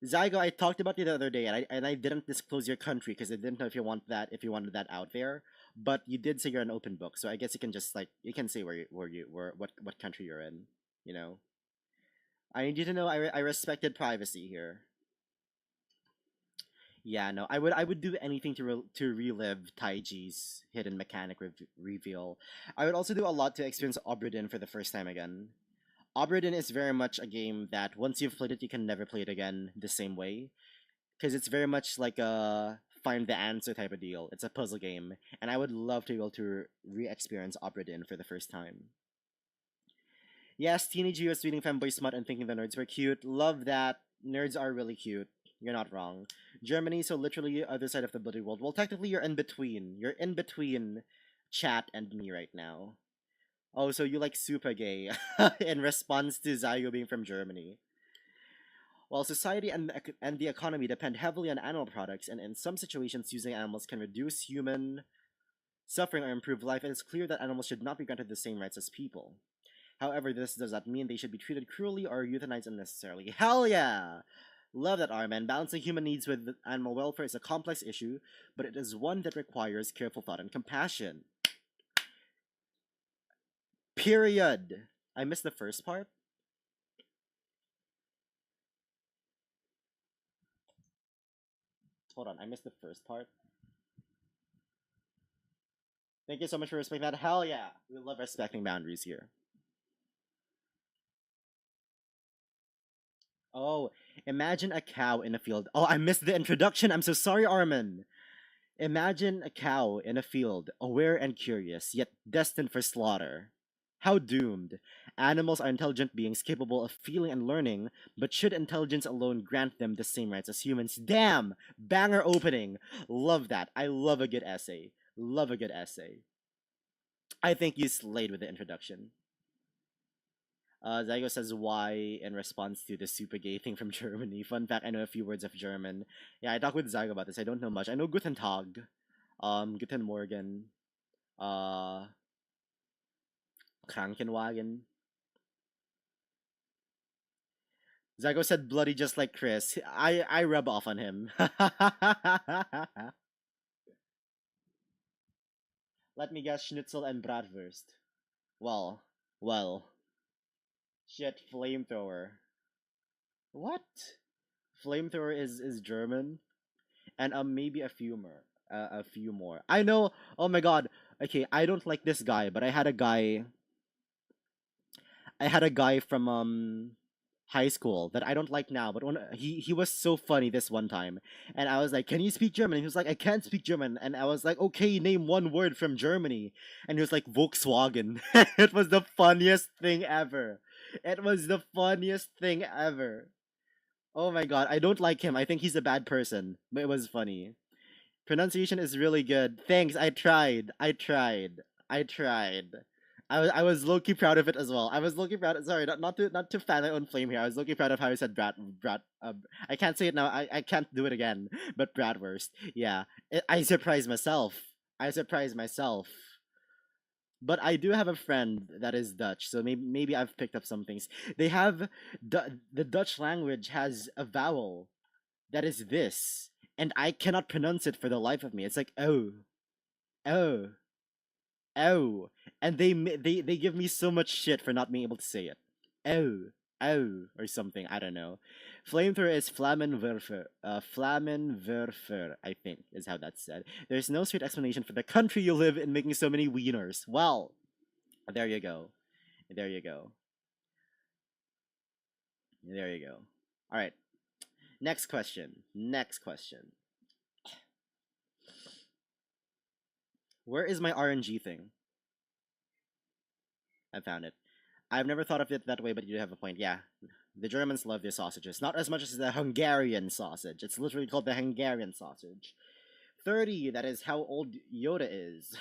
Zygo, I talked about you the other day, and I didn't disclose your country because I didn't know if you wanted that out there. But you did say you're an open book, so I guess you can just like you can say what country you're in. You know, I need you to know I respected privacy here. Yeah, no, I would do anything to relive Taiji's hidden mechanic reveal. I would also do a lot to experience Obridin for the first time again. Obridin is very much a game that once you've played it, you can never play it again the same way because it's very much like a find the answer type of deal. It's a puzzle game, and I would love to be able to re-experience Opera Dinn for the first time. Yes, teenage US reading fanboy smut and thinking the nerds were cute. Love that. Nerds are really cute. You're not wrong. Germany, so literally other side of the bloody world. Well, technically you're in between. You're in between chat and me right now. Oh, so you like super gay in response to Zayo being from Germany. While society and the economy depend heavily on animal products, and in some situations using animals can reduce human suffering or improve life, it is clear that animals should not be granted the same rights as people. However, this does not mean they should be treated cruelly or euthanized unnecessarily. Hell yeah! Love that, Armin. Balancing human needs with animal welfare is a complex issue, but it is one that requires careful thought and compassion. Period. I missed the first part. Hold on, I missed the first part. Thank you so much for respecting that. Hell yeah! We love respecting boundaries here. Oh, imagine a cow in a field. Oh, I missed the introduction. I'm so sorry, Armin. Imagine a cow in a field, aware and curious, yet destined for slaughter. How doomed. Animals are intelligent beings capable of feeling and learning, but should intelligence alone grant them the same rights as humans? Damn! Banger opening! Love that. I love a good essay. Love a good essay. I think you slayed with the introduction. Zygo says why in response to the super gay thing from Germany. Fun fact, I know a few words of German. Yeah, I talked with Zygo about this. I don't know much. I know Guten Tag, Guten Morgen, uh, Krankenwagen. Zygo said bloody just like Chris. I rub off on him. Let me guess, schnitzel and bratwurst. Well, well. Shit, flamethrower. What? Flamethrower is German? And maybe a few more. A few more. I know. Oh my god. Okay, I don't like this guy, but I had a guy. I had a guy from high school that I don't like now, but when he was so funny this one time, and I was like, "Can you speak German?" And he was like, "I can't speak German," and I was like, "Okay, name one word from Germany," and he was like, "Volkswagen." It was the funniest thing ever. It was the funniest thing ever. Oh my god, I don't like him. I think he's a bad person, but it was funny. Pronunciation is really good. Thanks. I tried. I tried. I tried. I was low key proud of it as well. I was low key proud. Sorry, not to fan my own flame here. I was low key proud of how I said brat. I can't say it now. I can't do it again. But bratwurst. Yeah, I surprised myself. I surprised myself. But I do have a friend that is Dutch, so maybe I've picked up some things. They have the Dutch language has a vowel that is this, and I cannot pronounce it for the life of me. It's like oh, oh, and they give me so much shit for not being able to say it. Oh, oh, or something. I don't know. Flamethrower is Flammenwerfer. Flammenwerfer, I think, is how that's said. There's no straight explanation for the country you live in making so many wieners. Well, there you go. There you go. There you go. All right. Next question. Next question. Where is my RNG thing? I found it. I've never thought of it that way, but you have a point. Yeah, the Germans love their sausages. Not as much as the Hungarian sausage. It's literally called the Hungarian sausage. 30, that is how old Yoda is.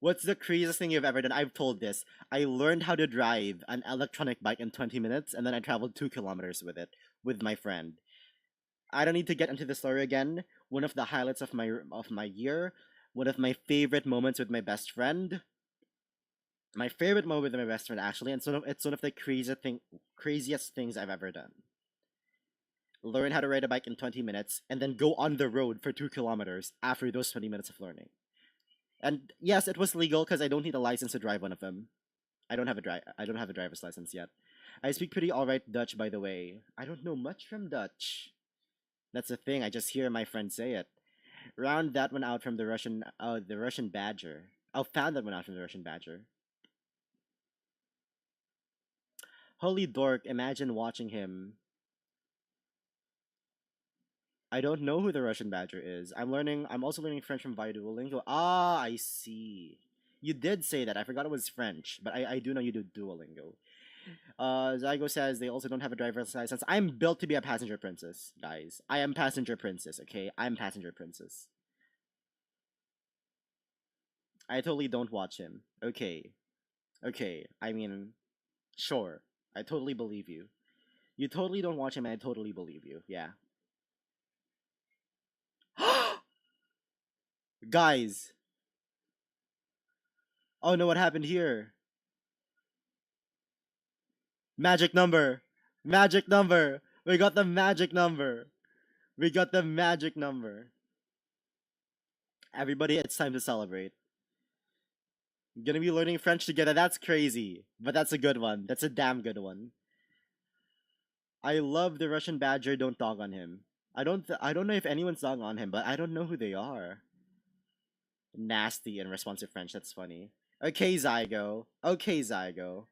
What's the craziest thing you've ever done? I've told this. I learned how to drive an electronic bike in 20 minutes, and then I traveled 2 kilometers with it with my friend. I don't need to get into the story again. One of the highlights of my year, one of my favorite moments with my best friend. My favorite moment with my best friend actually, and it's one of the craziest things I've ever done. Learn how to ride a bike in 20 minutes and then go on the road for 2 kilometers after those 20 minutes of learning. And yes, it was legal because I don't need a license to drive one of them. I don't have a driver's license yet. I speak pretty alright Dutch, by the way. I don't know much from Dutch. That's the thing. I just hear my friend say it. Round that one out from the Russian Badger. Found that one out from the Russian Badger. Holy dork, imagine watching him. I don't know who the Russian Badger is. I'm also learning French from via Duolingo. Ah, I see. You did say that. I forgot it was French, but I do know you do Duolingo. Zygo says they also don't have a driver's license. I'm built to be a passenger princess, guys. I am passenger princess, okay? I'm passenger princess. I totally don't watch him. Okay. Okay. I mean, sure. I totally believe you. You totally don't watch him, and I totally believe you. Yeah. Guys. Oh no, what happened here? Magic number. Magic number. We got the magic number. We got the magic number. Everybody, it's time to celebrate. Gonna be learning French together. That's crazy. But that's a good one. That's a damn good one. I love the Russian Badger. Don't dog on him. I don't know if anyone's dog on him, but I don't know who they are. Nasty in responsive French. That's funny. Okay, Zygo. Okay, Zygo.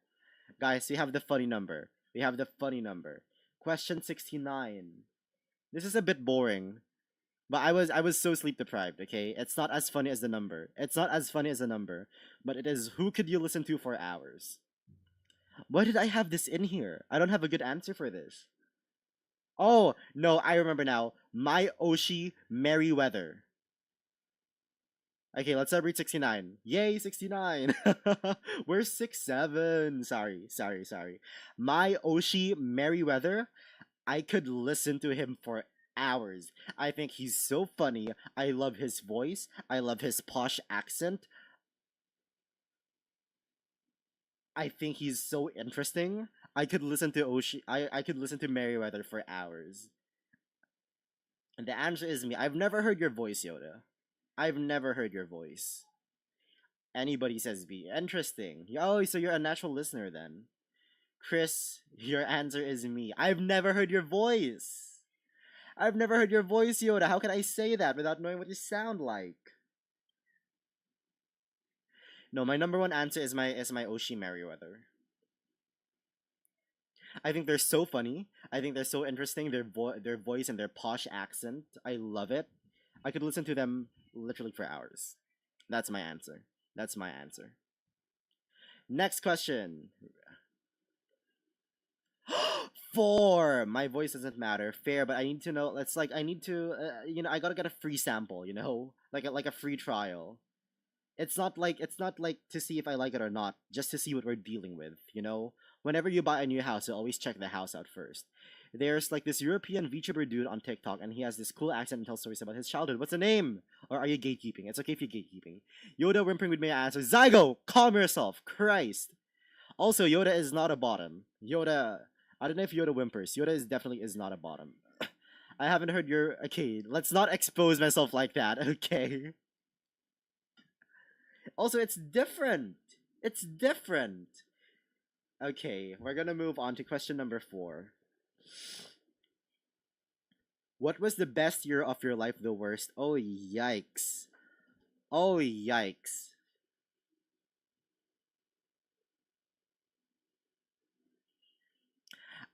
Guys, we have the funny number. We have the funny number. Question 69. This is a bit boring. But I was so sleep deprived, okay? It's not as funny as the number. It's not as funny as the number. But it is who could you listen to for hours? Why did I have this in here? I don't have a good answer for this. Oh, no, I remember now. My Oshi Merryweather. Okay, let's celebrate 69. Yay, 69. We're 6'7". Sorry. My Oshi Merryweather, I could listen to him for hours. I think he's so funny. I love his voice. I love his posh accent. I think he's so interesting. I could listen to Merryweather for hours. And the answer is me. I've never heard your voice, Yoda. I've never heard your voice. Anybody says B. Interesting. Oh, so you're a natural listener then. Chris, your answer is me. I've never heard your voice. I've never heard your voice, Yoda. How can I say that without knowing what you sound like? No, my number one answer is my Oshi Merryweather. I think they're so funny. I think they're so interesting. Their voice and their posh accent. I love it. I could listen to them literally for hours. That's my answer. That's my answer. Next question. Four. My voice doesn't matter. Fair, but I need to know. It's like I need to. I gotta get a free sample. Like a free trial. It's not like to see if I like it or not. Just to see what we're dealing with. Whenever you buy a new house, you always check the house out first. There's like this European VTuber dude on TikTok, and he has this cool accent and tells stories about his childhood. What's the name? Or are you gatekeeping? It's okay if you're gatekeeping. Yoda whimpering with my answer. Zygo, calm yourself. Christ. Also, Yoda is not a bottom. Yoda, I don't know if Yoda whimpers. Yoda is not a bottom. I haven't heard your. Okay, let's not expose myself like that. Okay. Also, it's different. It's different. Okay, we're gonna move on to question number 4. What was the best year of your life? The worst? Oh yikes! Oh yikes!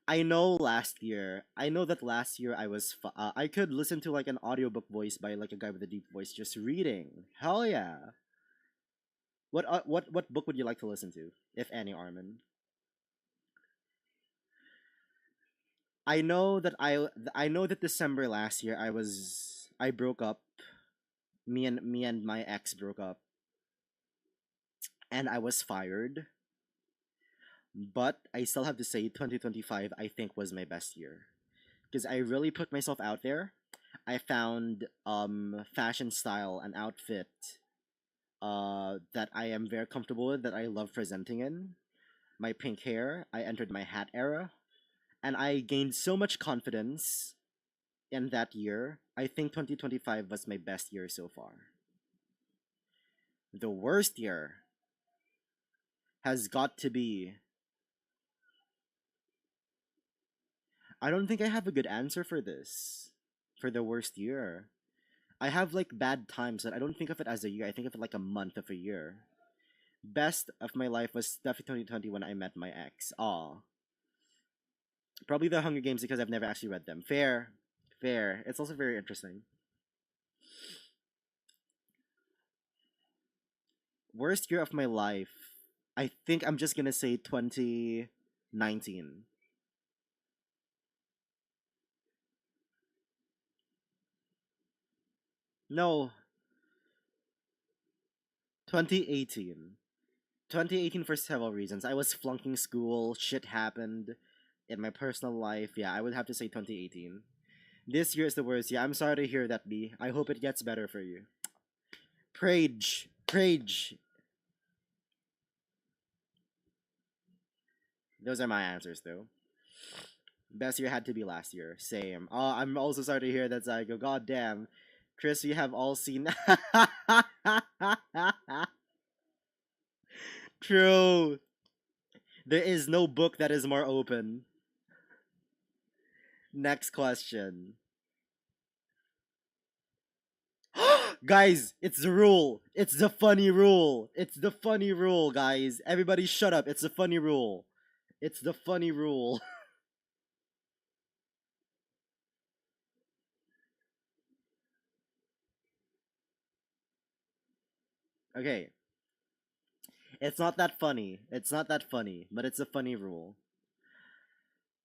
I know last year. I know that last year I could listen to like an audiobook voice by like a guy with a deep voice just reading. Hell yeah. What book would you like to listen to, if any, Armin? I know that December last year I broke up. Me and my ex broke up, and I was fired. But I still have to say 2025 I think was my best year because I really put myself out there. I found fashion style and outfit that I am very comfortable with, that I love presenting in. My pink hair, I entered my hat era, and I gained so much confidence in that year. I think 2025 was my best year so far. The worst year has got to be. I don't think I have a good answer for this. For the worst year. I have like bad times, but I don't think of it as a year. I think of it like a month of a year. Best of my life was definitely 2020 when I met my ex. Aw. Probably the Hunger Games because I've never actually read them. Fair, fair. It's also very interesting. Worst year of my life. I think I'm just gonna say 2019. No, 2018. 2018 for several reasons. I was flunking school, shit happened in my personal life. Yeah, I would have to say 2018. This year is the worst. Yeah, I'm sorry to hear that, B. I hope it gets better for you. Prage. Prage. Those are my answers, though. Best year had to be last year. Same. I'm also sorry to hear that, Zygo. God damn. Chris, we have all seen. True. There is no book that is more open. Next question. Guys, it's the rule. It's the funny rule. It's the funny rule, guys. Everybody shut up. It's the funny rule. It's the funny rule. Okay. It's not that funny. It's not that funny, but it's a funny rule.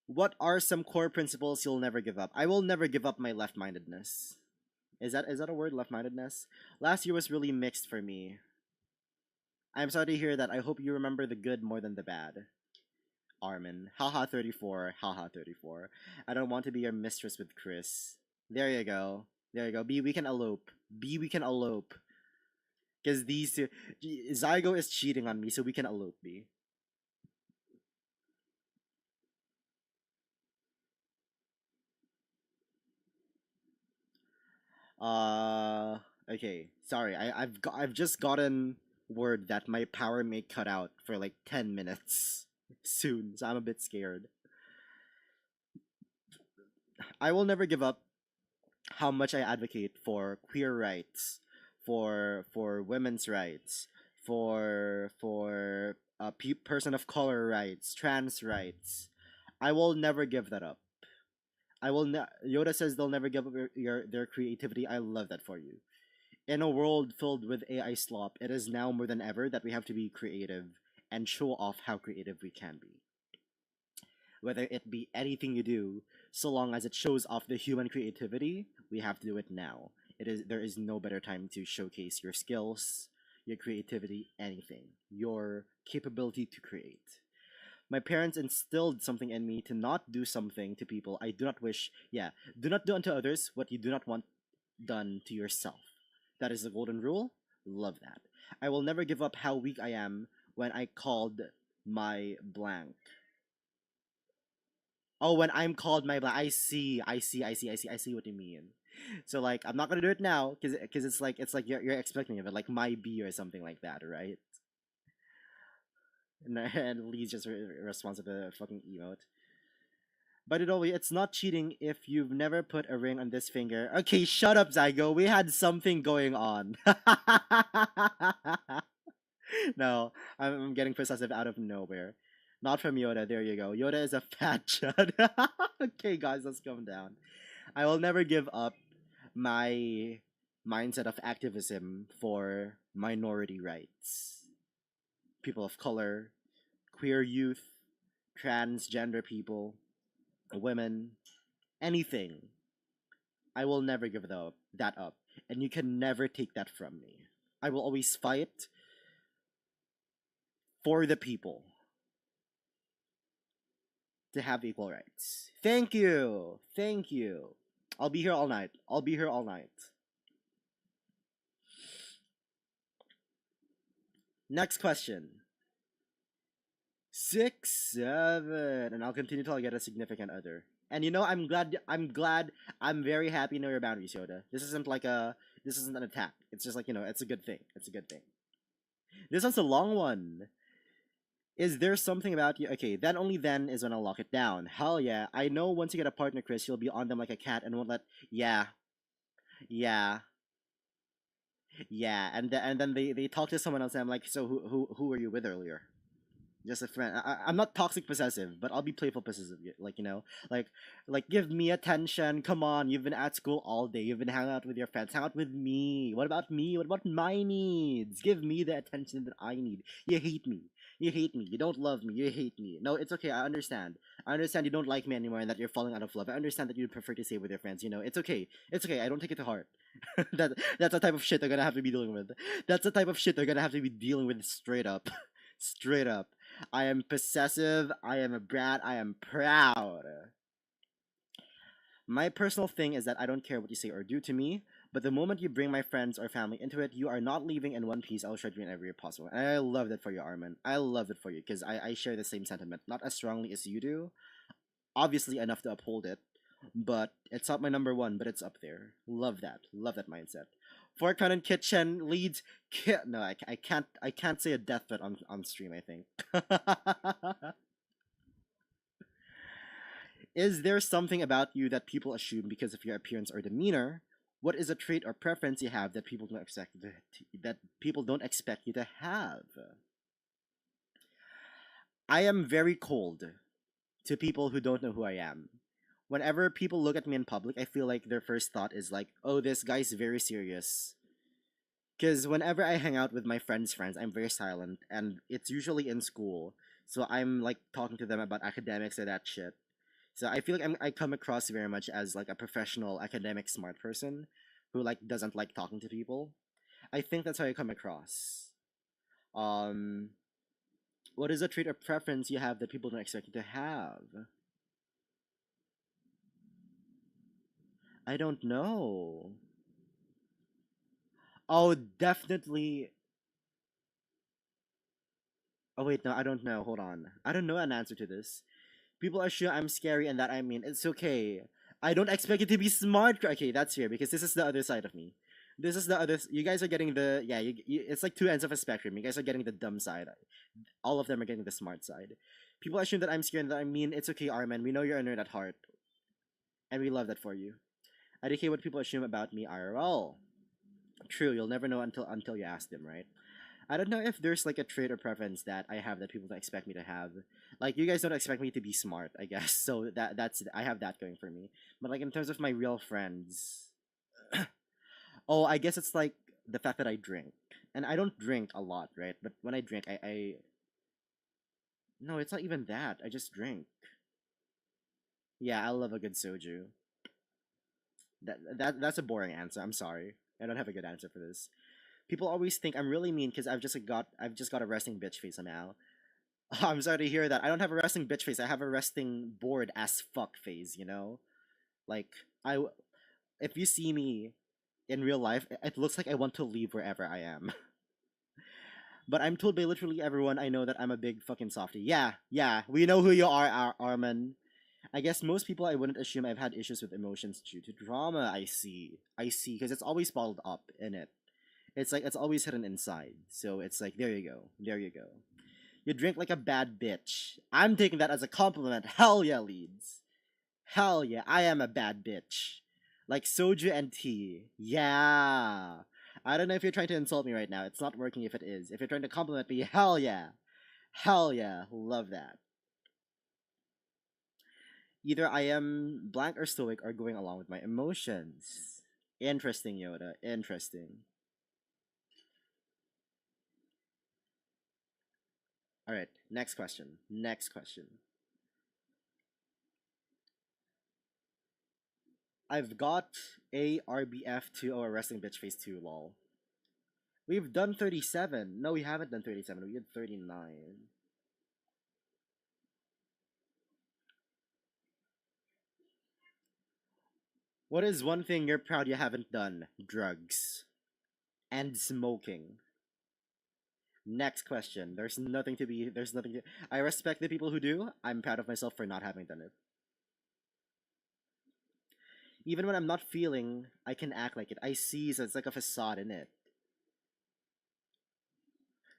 What are some core principles you'll never give up? I will never give up my left-mindedness. Is that a word, left-mindedness? Last year was really mixed for me. I'm sorry to hear that. I hope you remember the good more than the bad. Armin. Haha 34. Haha 34. I don't want to be your mistress with Chris. There you go. There you go. B, we can elope. B, we can elope. Because these two. Zygo is cheating on me, so we can elope, B. Uh. Okay. Sorry. I've just gotten word that my power may cut out for like 10 minutes soon, so I'm a bit scared. I will never give up how much I advocate for queer rights, for women's rights, for person of color rights, trans rights. I will never give that up. Yoda says they'll never give up their creativity. I love that for you. In a world filled with AI slop, it is now more than ever that we have to be creative and show off how creative we can be. Whether it be anything you do, so long as it shows off the human creativity, we have to do it now. There is no better time to showcase your skills, your creativity, anything, your capability to create. My parents instilled something in me to not do something to people I do not wish. Yeah, do not do unto others what you do not want done to yourself. That is the golden rule. Love that. I will never give up how weak I am when I called my blank. Oh, when I'm called my blank. I see what you mean. So like, I'm not gonna do it now because it's like you're expecting of it, like my B or something like that, right? And Lee's just responds with a fucking emote. By the way, it's not cheating if you've never put a ring on this finger. Okay, shut up, Zygo. We had something going on. No, I'm getting possessive out of nowhere. Not from Yoda. There you go. Yoda is a fat chud. Okay, guys, let's calm down. I will never give up my mindset of activism for minority rights, people of color, queer youth, transgender people, women, anything. I will never give that up, and you can never take that from me. I will always fight for the people to have equal rights. Thank you. Thank you. I'll be here all night. I'll be here all night. Next question. 6, 7, and I'll continue till I get a significant other. And I'm glad. I'm very happy to know your boundaries, Yoda. This isn't an attack. It's just like, it's a good thing. It's a good thing. This one's a long one. Is there something about you? Okay, then only then is when I'll lock it down. Hell yeah. I know once you get a partner, Chris, you'll be on them like a cat and won't let. Yeah, yeah, yeah. And then they talk to someone else and I'm like, so who were you with earlier? Just a friend. I'm not toxic possessive, but I'll be playful possessive. Like, like give me attention. Come on, you've been at school all day. You've been hanging out with your friends. Hang out with me. What about me? What about my needs? Give me the attention that I need. You hate me. You hate me. You don't love me. You hate me. No, it's okay. I understand. I understand you don't like me anymore and that you're falling out of love. I understand that you prefer to stay with your friends. It's okay. It's okay. I don't take it to heart. That's the type of shit they're gonna have to be dealing with. That's the type of shit they're gonna have to be dealing with straight up. Straight up. I am possessive. I am a brat. I am proud. My personal thing is that I don't care what you say or do to me, but the moment you bring my friends or family into it, you are not leaving in one piece. I'll try to be in every way possible. And I love that for you, Armin. I love it for you because I share the same sentiment. Not as strongly as you do, obviously enough to uphold it, but it's not my number one, but it's up there. Love that. Love that mindset. Fork Fountain Kitchen leads. No, I can't say a death threat on stream. I think. Is there something about you that people assume because of your appearance or demeanor? What is a trait or preference you have that people don't expect you to have? I am very cold to people who don't know who I am. Whenever people look at me in public, I feel like their first thought is like, "Oh, this guy's very serious." Because whenever I hang out with my friends, I'm very silent, and it's usually in school. So I'm like talking to them about academics or that shit. So I feel like I come across very much as like a professional, academic, smart person who like doesn't like talking to people. I think that's how I come across. Um, what is a trait or preference you have that people don't expect you to have? I don't know. Oh, definitely. Oh wait, no, I don't know. Hold on. I don't know an answer to this. People assume I'm scary and that I mean it's okay. I don't expect you to be smart. Okay, that's fair because this is the other side of me. This is the other. You guys are getting the yeah. It's like two ends of a spectrum. You guys are getting the dumb side. All of them are getting the smart side. People assume that I'm scared and that I mean it's okay, Arman. We know you're a nerd at heart, and we love that for you. I don't care what people assume about me, IRL. True, you'll never know until you ask them, right? I don't know if there's like a trait or preference that I have that people don't expect me to have. Like you guys don't expect me to be smart, I guess. So that's I have that going for me. But like in terms of my real friends, oh, I guess it's like the fact that I drink, and I don't drink a lot, right? But when I drink, I no, it's not even that. I just drink. Yeah, I love a good soju. That's a boring answer. I'm sorry. I don't have a good answer for this. People always think I'm really mean because I've just got a resting bitch face somehow. I'm sorry to hear that. I don't have a resting bitch face. I have a resting bored as fuck face. Like if you see me in real life, it looks like I want to leave wherever I am. But I'm told by literally everyone I know that I'm a big fucking softie. Yeah, yeah, we know who you are, Armin. I guess most people I wouldn't assume I've had issues with emotions due to drama. I see, because it's always bottled up in it. It's like it's always hidden inside. So it's like there you go, there you go. You drink like a bad bitch. I'm taking that as a compliment. Hell yeah, Leeds. Hell yeah, I am a bad bitch. Like soju and tea. Yeah. I don't know if you're trying to insult me right now. It's not working if it is. If you're trying to compliment me, hell yeah. Hell yeah. Love that. Either I am blank or stoic or going along with my emotions. Interesting, Yoda. Interesting. Alright, next question. Next question. I've got a RBF2 or Wrestling Bitch Face 2, lol. We've done 37. No, we haven't done 37. We did 39. What is one thing you're proud you haven't done? Drugs. And smoking. Next question. There's nothing to, I respect the people who do. I'm proud of myself for not having done it. Even when I'm not feeling, I can act like it. I see, so it's like a facade in it.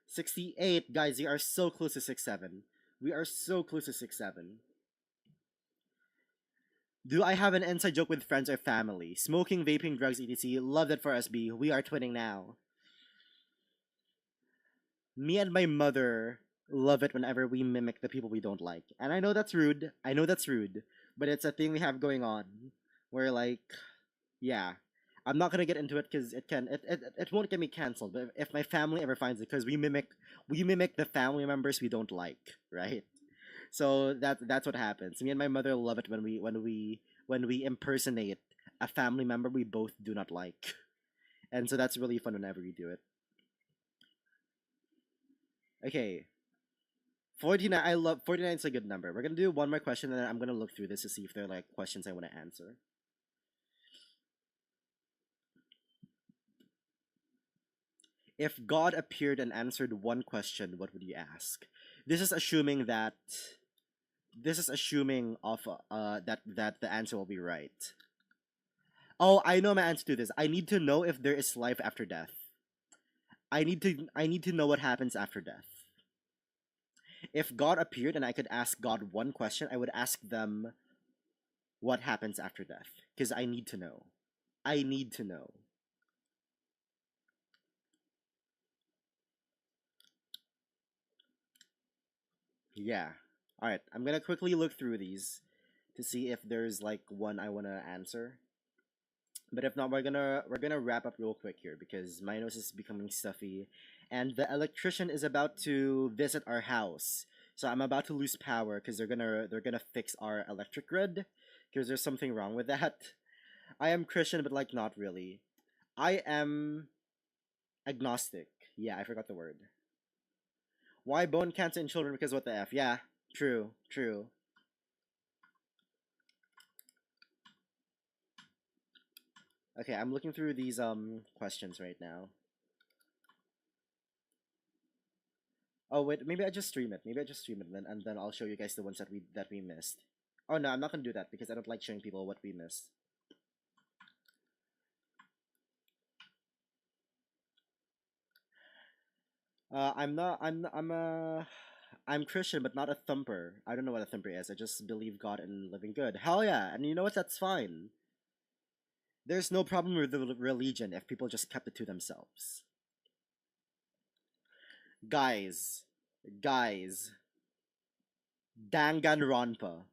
68, guys, we are so close to 6-7. We are so close to 6-7. Do I have an inside joke with friends or family? Smoking, vaping, drugs, etc. Love that for SB. We are twinning now. Me and my mother love it whenever we mimic the people we don't like. And I know that's rude. I know that's rude, but it's a thing we have going on. Where like, yeah, I'm not gonna get into it because it won't get me canceled. But if my family ever finds it, because we mimic the family members we don't like, right? So that's what happens. Me and my mother love it when we impersonate a family member we both do not like, and so that's really fun whenever we do it. Okay, 49. I love 49 is a good number. We're gonna do one more question, and then I'm gonna look through this to see if there are like questions I want to answer. If God appeared and answered one question, what would you ask? This is assuming that this is assuming of that the answer will be right. Oh, I know my answer to this. I need to know if there is life after death. I need to know what happens after death. If God appeared and I could ask God one question, I would ask them what happens after death because I need to know. I need to know. Yeah. All right, I'm going to quickly look through these to see if there's like one I want to answer. But if not, we're gonna wrap up real quick here because my nose is becoming stuffy, and the electrician is about to visit our house. So I'm about to lose power because they're gonna fix our electric grid because there's something wrong with that. I am Christian, but like not really. I am agnostic. Yeah, I forgot the word. Why bone cancer in children? Because what the f? Yeah, true, true. Okay, I'm looking through these questions right now. Oh wait, maybe I just stream it. Maybe I just stream it and then I'll show you guys the ones that we missed. Oh no, I'm not gonna do that because I don't like showing people what we missed. I'm not. I'm Christian, but not a thumper. I don't know what a thumper is. I just believe God and living good. Hell yeah! And you know what? That's fine. There's no problem with the religion if people just kept it to themselves. Guys, guys, Danganronpa.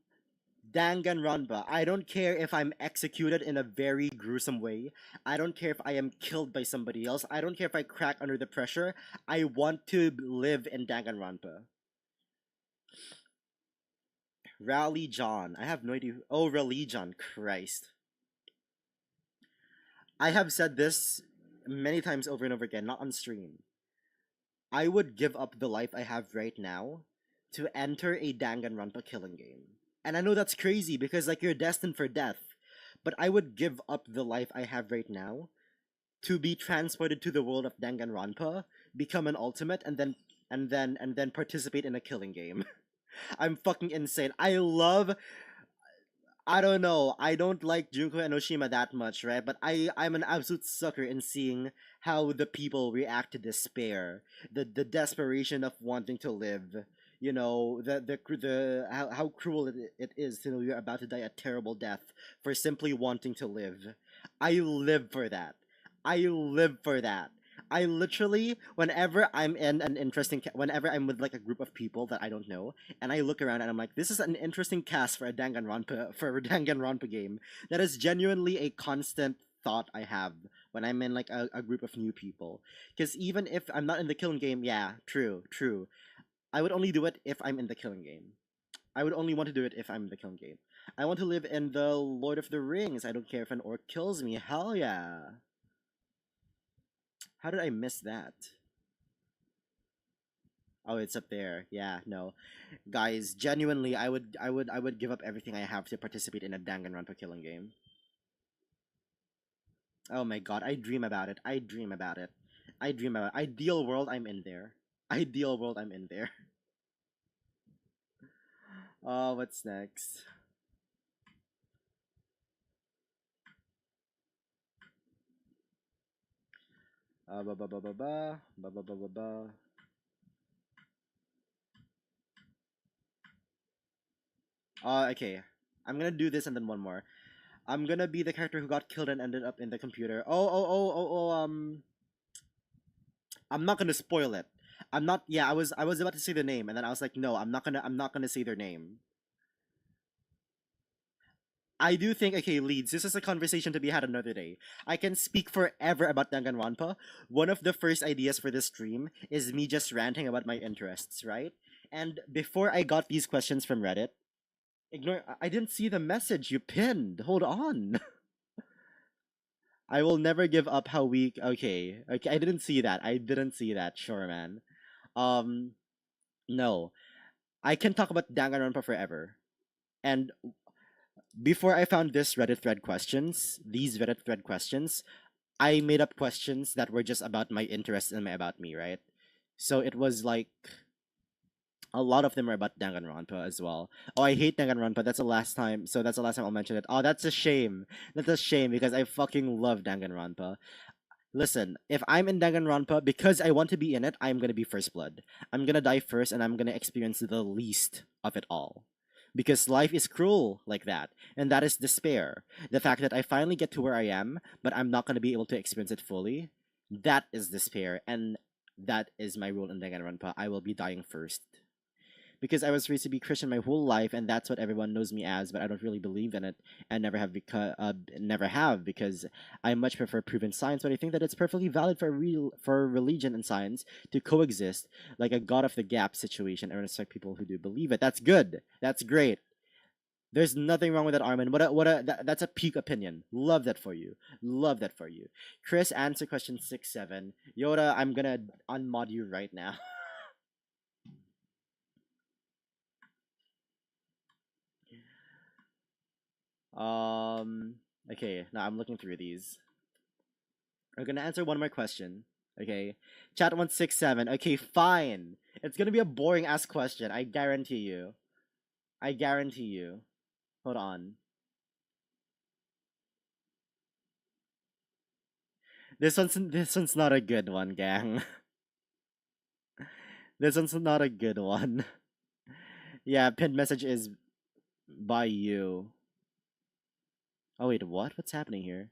Danganronpa. I don't care if I'm executed in a very gruesome way. I don't care if I am killed by somebody else. I don't care if I crack under the pressure. I want to live in Danganronpa. Rally John. I have no idea. Oh, Religion. Christ. I have said this many times over and over again, not on stream. I would give up the life I have right now to enter a Danganronpa killing game. And I know that's crazy because like you're destined for death, but I would give up the life I have right now to be transported to the world of Danganronpa, become an ultimate, and then participate in a killing game. I'm fucking insane. I don't know. I don't like Junko and Oshima that much, right? But I'm an absolute sucker in seeing how the people react to despair, the desperation of wanting to live. You know, the how cruel it is to know you're about to die a terrible death for simply wanting to live. I live for that. I live for that. I literally, whenever I'm with like a group of people that I don't know, and I look around and I'm like, this is an interesting cast for a Danganronpa game. That is genuinely a constant thought I have when I'm in like a group of new people. Because even if I'm not in the killing game, yeah, true, true. I would only do it if I'm in the killing game. I would only want to do it if I'm in the killing game. I want to live in the Lord of the Rings. I don't care if an orc kills me. Hell yeah. How did I miss that? Oh, it's up there. Yeah, no. Guys, genuinely, I would give up everything I have to participate in a Danganronpa killing game. Oh my god, I dream about it. I dream about it. I dream about it. Ideal world, I'm in there. Ideal world, I'm in there. Oh, what's next? Ba ba ba ba ba ba ba ba ba ba. Okay. I'm gonna do this and then one more. I'm gonna be the character who got killed and ended up in the computer. I'm not gonna spoil it. I'm not. Yeah, I was about to say the name, and then I was like, no, I'm not gonna say their name. I do think, okay, Leeds, this is a conversation to be had another day. I can speak forever about Danganronpa. One of the first ideas for this stream is me just ranting about my interests, right? And before I got these questions from Reddit, ignore. I didn't see the message you pinned. Hold on. I will never give up how weak. Okay, okay. I didn't see that. I didn't see that. Sure, man. Um, no. I can talk about Danganronpa forever. And before I found these Reddit thread questions, I made up questions that were just about my interests and about me, right? So it was like a lot of them are about Danganronpa as well. Oh, I hate Danganronpa. That's the last time. So that's the last time I'll mention it. Oh, that's a shame. That's a shame because I fucking love Danganronpa. Listen, if I'm in Danganronpa because I want to be in it, I'm gonna be first blood. I'm gonna die first, and I'm gonna experience the least of it all. Because life is cruel like that, and that is despair. The fact that I finally get to where I am, but I'm not gonna be able to experience it fully, that is despair, and that is my rule in Danganronpa. I will be dying first because I was raised to be Christian my whole life, and that's what everyone knows me as. But I don't really believe in it, and never have because I much prefer proven science. But I think that it's perfectly valid for religion and science to coexist, like a God of the Gap situation. I respect people who do believe it. That's good. That's great. There's nothing wrong with that, Armin. That's a peak opinion. Love that for you. Love that for you. Chris, answer question 6-7. Yoda, I'm gonna unmod you right now. Um. Okay. Now I'm looking through these. We're gonna answer one more question. Okay. Chat 167. Okay, fine. It's gonna be a boring ass question. I guarantee you. I guarantee you. Hold on. This one's not a good one, gang. This one's not a good one. Yeah, pinned message is by you. Oh wait, what? What's happening here?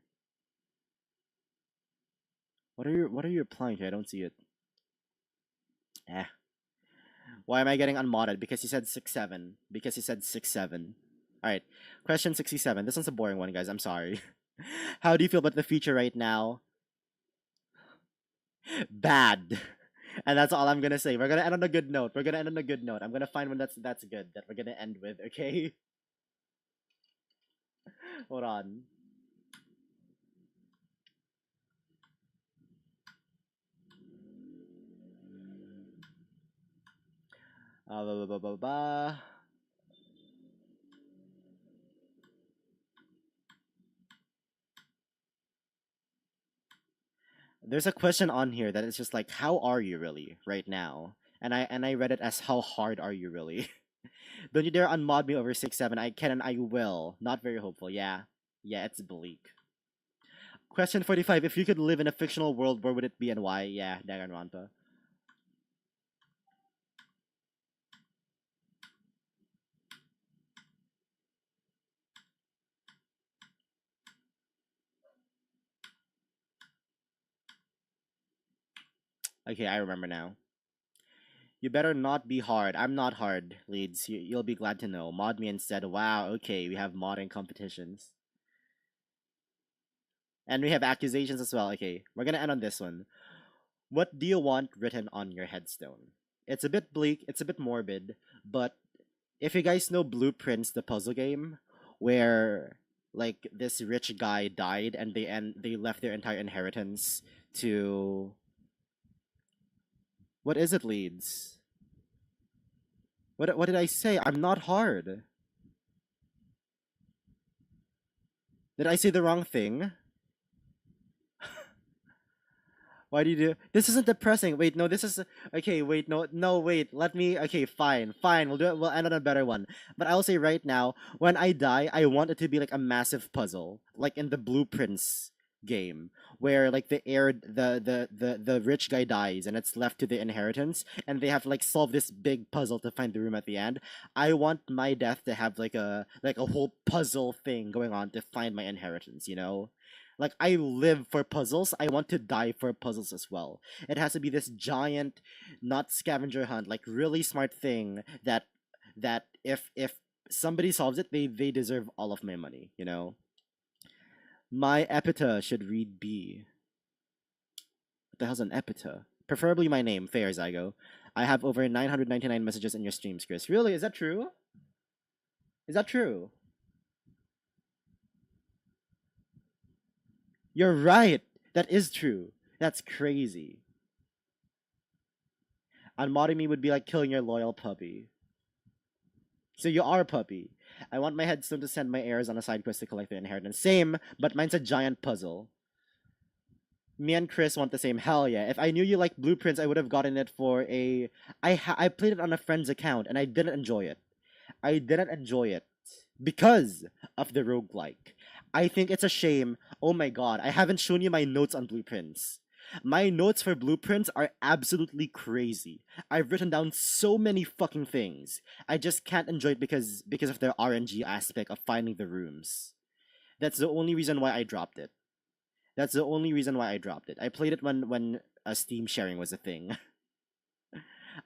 What are you replying to? I don't see it. Eh. Why am I getting unmodded? Because he said 6-7. Because he said 6-7. Alright. Question 67. This one's a boring one, guys. I'm sorry. How do you feel about the future right now? Bad. And that's all I'm gonna say. We're gonna end on a good note. We're gonna end on a good note. I'm gonna find one that's good that we're gonna end with, okay? Hold on. Ba, ba, ba, ba, ba. There's a question on here that is just like, how are you really right now? And I read it as how hard are you really? Don't you dare unmod me over 6-7. I can and I will. Not very hopeful. Yeah. Yeah, it's bleak. Question 45. If you could live in a fictional world, where would it be and why? Yeah, Danganronpa. Okay, I remember now. You better not be hard. I'm not hard, Leeds. You'll be glad to know. Mod me instead. Wow, okay, we have modding competitions. And we have accusations as well. Okay, we're gonna end on this one. What do you want written on your headstone? It's a bit bleak, it's a bit morbid, but if you guys know Blueprints, the puzzle game, where like this rich guy died and they left their entire inheritance to what is it, Leeds? What did I say? I'm not hard. Did I say the wrong thing? Why do you do this? Isn't depressing. Wait, no, this is okay. Wait, no, no, wait. Let me. Okay, fine, fine. We'll do it. We'll end on a better one. But I'll say right now, when I die, I want it to be like a massive puzzle, like in the Blueprints game, where like the rich guy dies and it's left to the inheritance, and they have to like solve this big puzzle to find the room at the end. I want my death to have like a whole puzzle thing going on to find my inheritance. You know, Like I live for puzzles. I want to die for puzzles as well. It has to be this giant, not scavenger hunt, like really smart thing that if somebody solves it, they deserve all of my money. You know. My epita should read B. What the hell's an epita? Preferably my name, Fair Zygo. I have over 999 messages in your streams, Chris. Really? Is that true? Is that true? You're right. That is true. That's crazy. Unmodding me would be like killing your loyal puppy. So you are a puppy. I want my headstone to send my heirs on a side quest to collect their inheritance. Same, but mine's a giant puzzle. Me and Chris want the same. Hell yeah. If I knew you liked blueprints, I would have gotten it for a. I played it on a friend's account and I didn't enjoy it. I didn't enjoy it because of the roguelike. I think it's a shame. Oh my god, I haven't shown you my notes on blueprints. My notes for blueprints are absolutely crazy. I've written down so many fucking things. I just can't enjoy it because of the RNG aspect of finding the rooms. That's the only reason why I dropped it. That's the only reason why I dropped it. I played it when Steam sharing was a thing.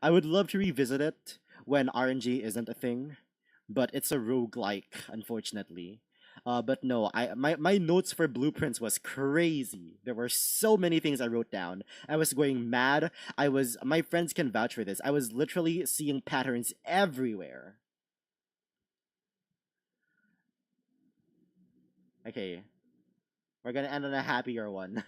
I would love to revisit it when RNG isn't a thing, but it's a roguelike, unfortunately. But no, my notes for blueprints was crazy. There were so many things I wrote down. I was going mad. My friends can vouch for this. I was literally seeing patterns everywhere. Okay, we're gonna end on a happier one.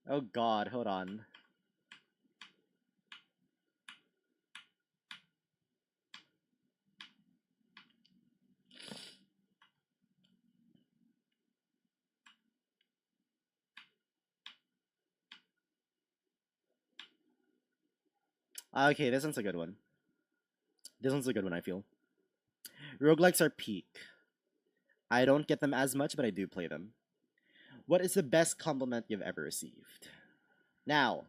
Oh god, hold on. Okay, this one's a good one. This one's a good one, I feel. Roguelikes are peak. I don't get them as much, but I do play them. What is the best compliment you've ever received? Now,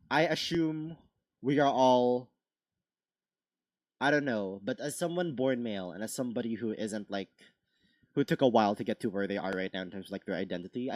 I assume we are all, I don't know, but as someone born male and as somebody who isn't like who took a while to get to where they are right now in terms of like their identity,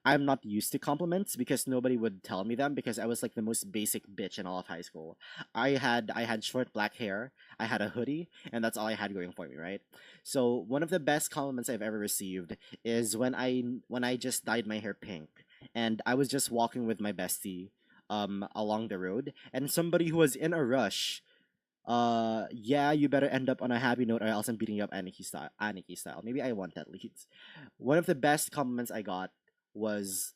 I'm not used to compliments because nobody would tell me them because I was like the most basic bitch in all of high school. I had short black hair, I had a hoodie, and that's all I had going for me, right? So one of the best compliments I've ever received is when I just dyed my hair pink and I was just walking with my bestie along the road and somebody who was in a rush yeah, you better end up on a happy note or else I'm beating you up Aniki style. Maybe I want that leads. One of the best compliments I got was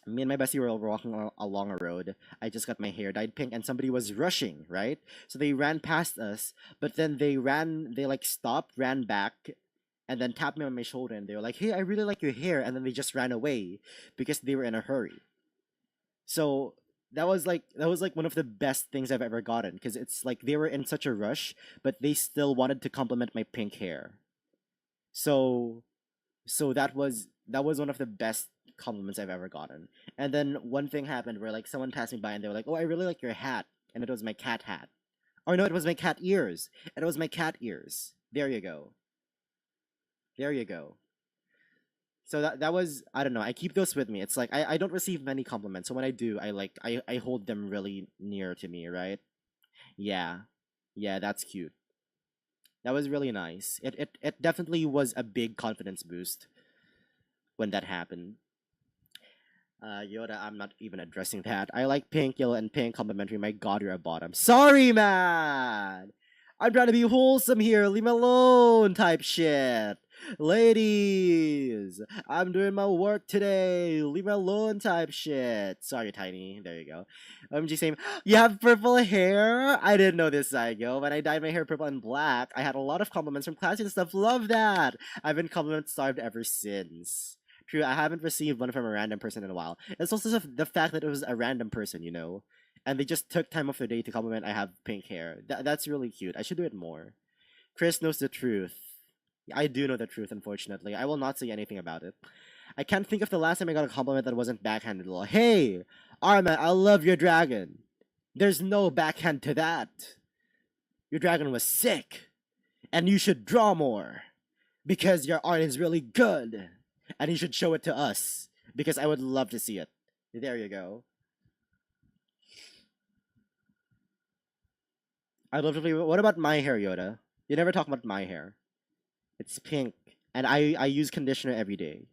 me and my bestie were walking along a road. I just got my hair dyed pink and somebody was rushing, right? So they ran past us, but then they like stopped, ran back, and then tapped me on my shoulder and they were like, "Hey, I really like your hair." And then they just ran away because they were in a hurry. So that was like one of the best things I've ever gotten because it's like they were in such a rush, but they still wanted to compliment my pink hair. So that was one of the best compliments I've ever gotten. And then one thing happened where like someone passed me by and they were like, "Oh, I really like your hat," and it was my cat hat. Or no, it was my cat ears. And it was my cat ears. There you go. There you go. So that was I don't know. I keep those with me. It's like I don't receive many compliments. So when I do, I hold them really near to me, right? Yeah. Yeah, that's cute. That was really nice. It definitely was a big confidence boost when that happened. Yoda, I'm not even addressing that. I like pink, yellow, and pink complimentary. My god, you're a bottom. Sorry, man! I'm trying to be wholesome here. Leave me alone, type shit. Ladies, I'm doing my work today. Leave me alone, type shit. Sorry, Tiny. There you go. OMG saying, "You have purple hair? I didn't know this, Zygo. When I dyed my hair purple and black, I had a lot of compliments from classmates and stuff. Love that. I've been compliment starved ever since. True, I haven't received one from a random person in a while. It's also the fact that it was a random person, and they just took time off their day to compliment I have pink hair. That's really cute. I should do it more. Chris knows the truth. I do know the truth, unfortunately. I will not say anything about it. I can't think of the last time I got a compliment that wasn't backhanded. Hey, Arma, I love your dragon. There's no backhand to that. Your dragon was sick, and you should draw more because your art is really good, and you should show it to us because I would love to see it. There you go. I'd love to play. What about my hair, Yoda? You never talk about my hair. It's pink, and I use conditioner every day.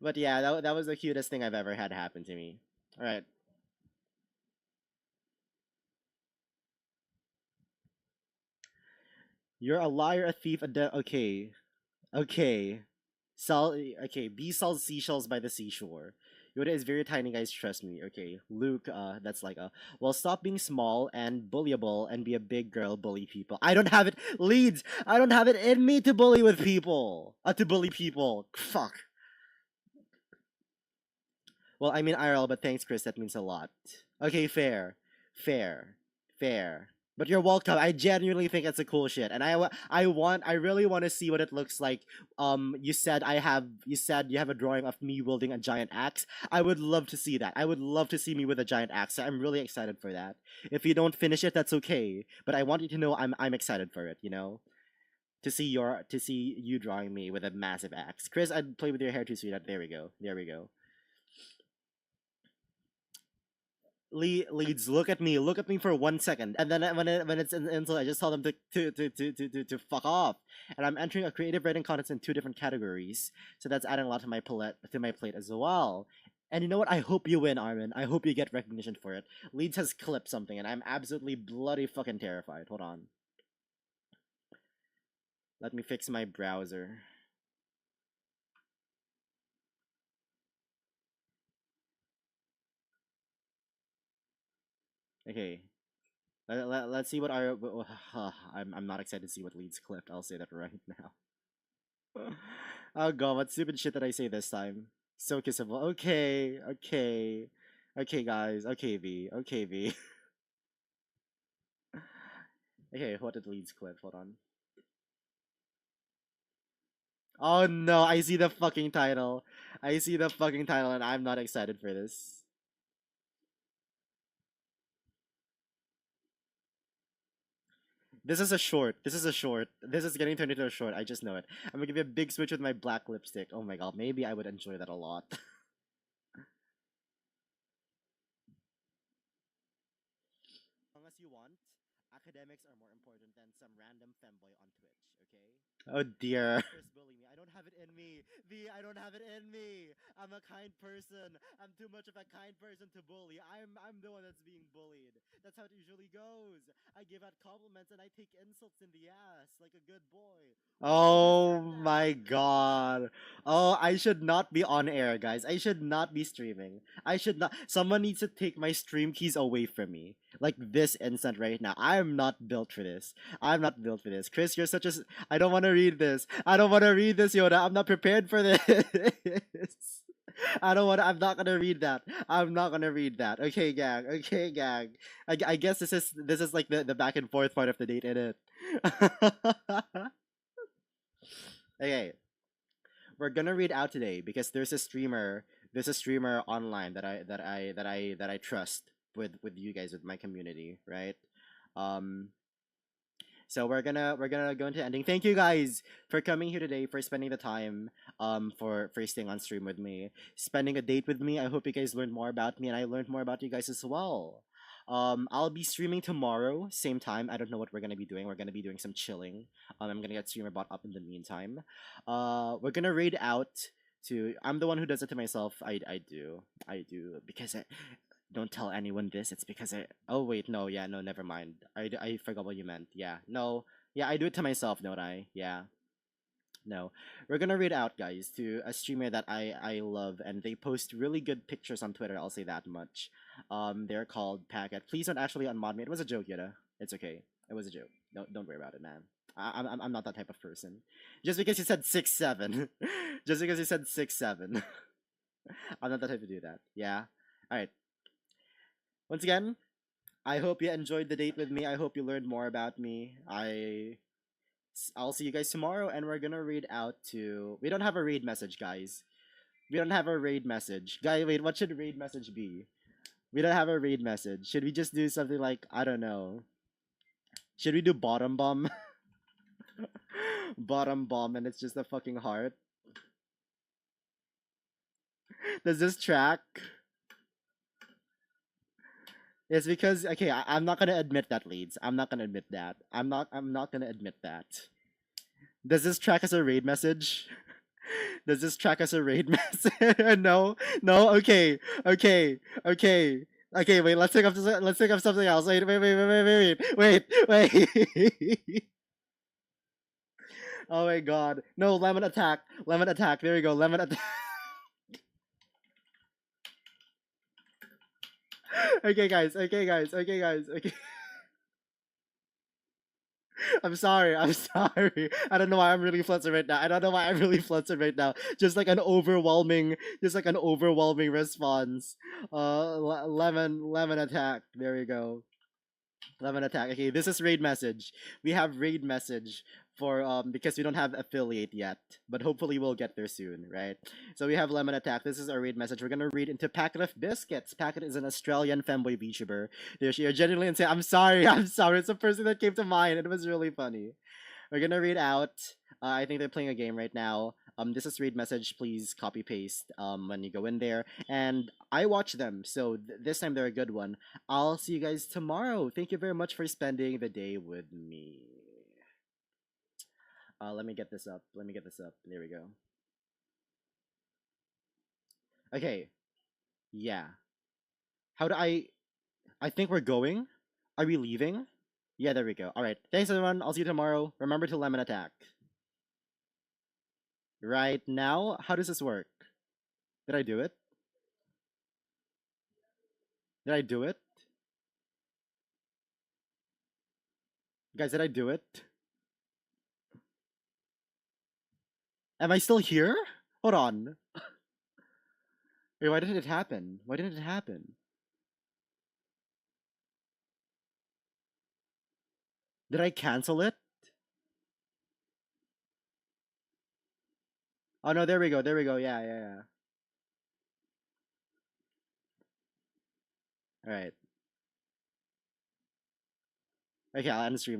But yeah, that was the cutest thing I've ever had happen to me. All right, you're a liar, a thief, okay, okay. Sell okay. B sells seashells by the seashore. Yoda is very tiny, guys. Trust me. Okay, Luke. That's like a well. Stop being small and bullyable and be a big girl. Bully people. I don't have it. Leads. I don't have it in me to bully with people. To bully people. Fuck. Well, I mean IRL, but thanks, Chris. That means a lot. Okay, fair, fair, fair. But you're welcome. I genuinely think it's a cool shit, and I really want to see what it looks like. You said you have a drawing of me wielding a giant axe. I would love to see that. I would love to see me with a giant axe. I'm really excited for that. If you don't finish it, that's okay. But I want you to know I'm excited for it. You know, to see you drawing me with a massive axe. Chris, I'd play with your hair too, sweetheart. There we go. There we go. Leads look at me for 1 second, and then when it's in insult, I just tell them to fuck off. And I'm entering a creative writing contest in two different categories, so that's adding a lot to my plate as well. And you know what? I hope you win, Armin. I hope you get recognition for it. Leeds has clipped something, and I'm absolutely bloody fucking terrified. Hold on, let me fix my browser. Okay, let's see what our. I'm not excited to see what Leeds clipped. I'll say that right now. Oh god, what stupid shit did I say this time? So kissable. Okay, okay. Okay, guys. Okay, V. Okay, V. Okay, what did Leeds clip? Hold on. Oh no, I see the fucking title. I see the fucking title and I'm not excited for this. This is a short. This is a short. This is getting turned into a short. I just know it. I'm gonna give you a big switch with my black lipstick. Oh my god, maybe I would enjoy that a lot. Unless you want, academics are more important than some random femboy on Twitch, okay? Oh dear. First bully me. I don't have it in me. V, I don't have it in me. I'm a kind person. I'm too much of a kind person to bully. I'm the one that's being bullied. That's how it usually goes. I give out compliments and I take insults in the ass like a good boy. Oh my god. Oh, I should not be on air, guys. I should not be streaming. I should not. Someone needs to take my stream keys away from me. Like this instant right now. I am not built for this. I'm not built for this. Chris, you're such a. I don't want to read this. I don't want to read this, Yoda. I'm not prepared for this. I don't want. I'm not gonna read that. I'm not gonna read that. Okay, gang. Okay, gang. I guess this is like the back and forth part of the date, in it. Okay, we're gonna read out today because there's a streamer online that I trust with you guys, with my community, right? Um, so we're gonna go into ending. Thank you guys for coming here today, for spending the time, for staying on stream with me, spending a date with me. I hope you guys learned more about me, and I learned more about you guys as well. I'll be streaming tomorrow, same time. I don't know what we're gonna be doing. We're gonna be doing some chilling. I'm gonna get streamer bot up in the meantime. We're gonna raid out to. I'm the one who does it to myself. I do because don't tell anyone this. It's because I. Oh wait, no, yeah, no, never mind. I forgot what you meant. Yeah, no, yeah, I do it to myself, don't I? Yeah, no. We're gonna read out, guys, to a streamer that I love, and they post really good pictures on Twitter. I'll say that much. They're called Packet. Please don't actually unmod me. It was a joke, Yoda. It's okay. It was a joke. Don't worry about it, man. I'm not that type of person. Just because you said 6'7", just because you said 6'7", I'm not that type to do that. Yeah. All right. Once again, I hope you enjoyed the date with me. I hope you learned more about me. I'll see you guys tomorrow, and we're gonna read out to. We don't have a read message, guys, We don't have a raid message. Guy, wait, what should raid message be? We don't have a raid message. Should we just do something like, I don't know. Should we do bottom bomb? Bottom bomb and it's just a fucking heart. Does this track? It's because okay, I'm not gonna admit that, Leeds. I'm not gonna admit that. I'm not gonna admit that. Does this track as a raid message? Does this track as a raid message? No, no. Okay, okay, okay, okay. Wait, let's think of something else. Wait. Oh my god. No, lemon attack. Lemon attack. There we go. Lemon attack. Okay, guys. Okay, guys. Okay, guys. Okay. I'm sorry. I'm sorry. I don't know why I'm really flustered right now. I don't know why I'm really flustered right now. Just like an overwhelming response. Lemon attack. There we go. Lemon attack. Okay, this is raid message. We have raid message for because we don't have affiliate yet, but hopefully we'll get there soon, right? So we have lemon attack. This is our raid message. We're gonna read into Packet of Biscuits. Packet is an Australian femboy VTuber. They're genuinely insane. I'm sorry. I'm sorry. It's the first thing that came to mind. It was really funny. We're gonna read out. I think they're playing a game right now. This is read message. Please copy paste. When you go in there, and I watch them. So this time they're a good one. I'll see you guys tomorrow. Thank you very much for spending the day with me. Let me get this up. Let me get this up. There we go. Okay. Yeah. How do I? I think we're going. Are we leaving? Yeah, there we go. All right. Thanks, everyone. I'll see you tomorrow. Remember to lemon attack. Right now, how does this work? Did I do it? Did I do it? Guys, did I do it? Am I still here? Hold on. Wait, why didn't it happen? Why didn't it happen? Did I cancel it? Oh no, there we go. There we go. Yeah. All right. Okay, I'll end the stream now.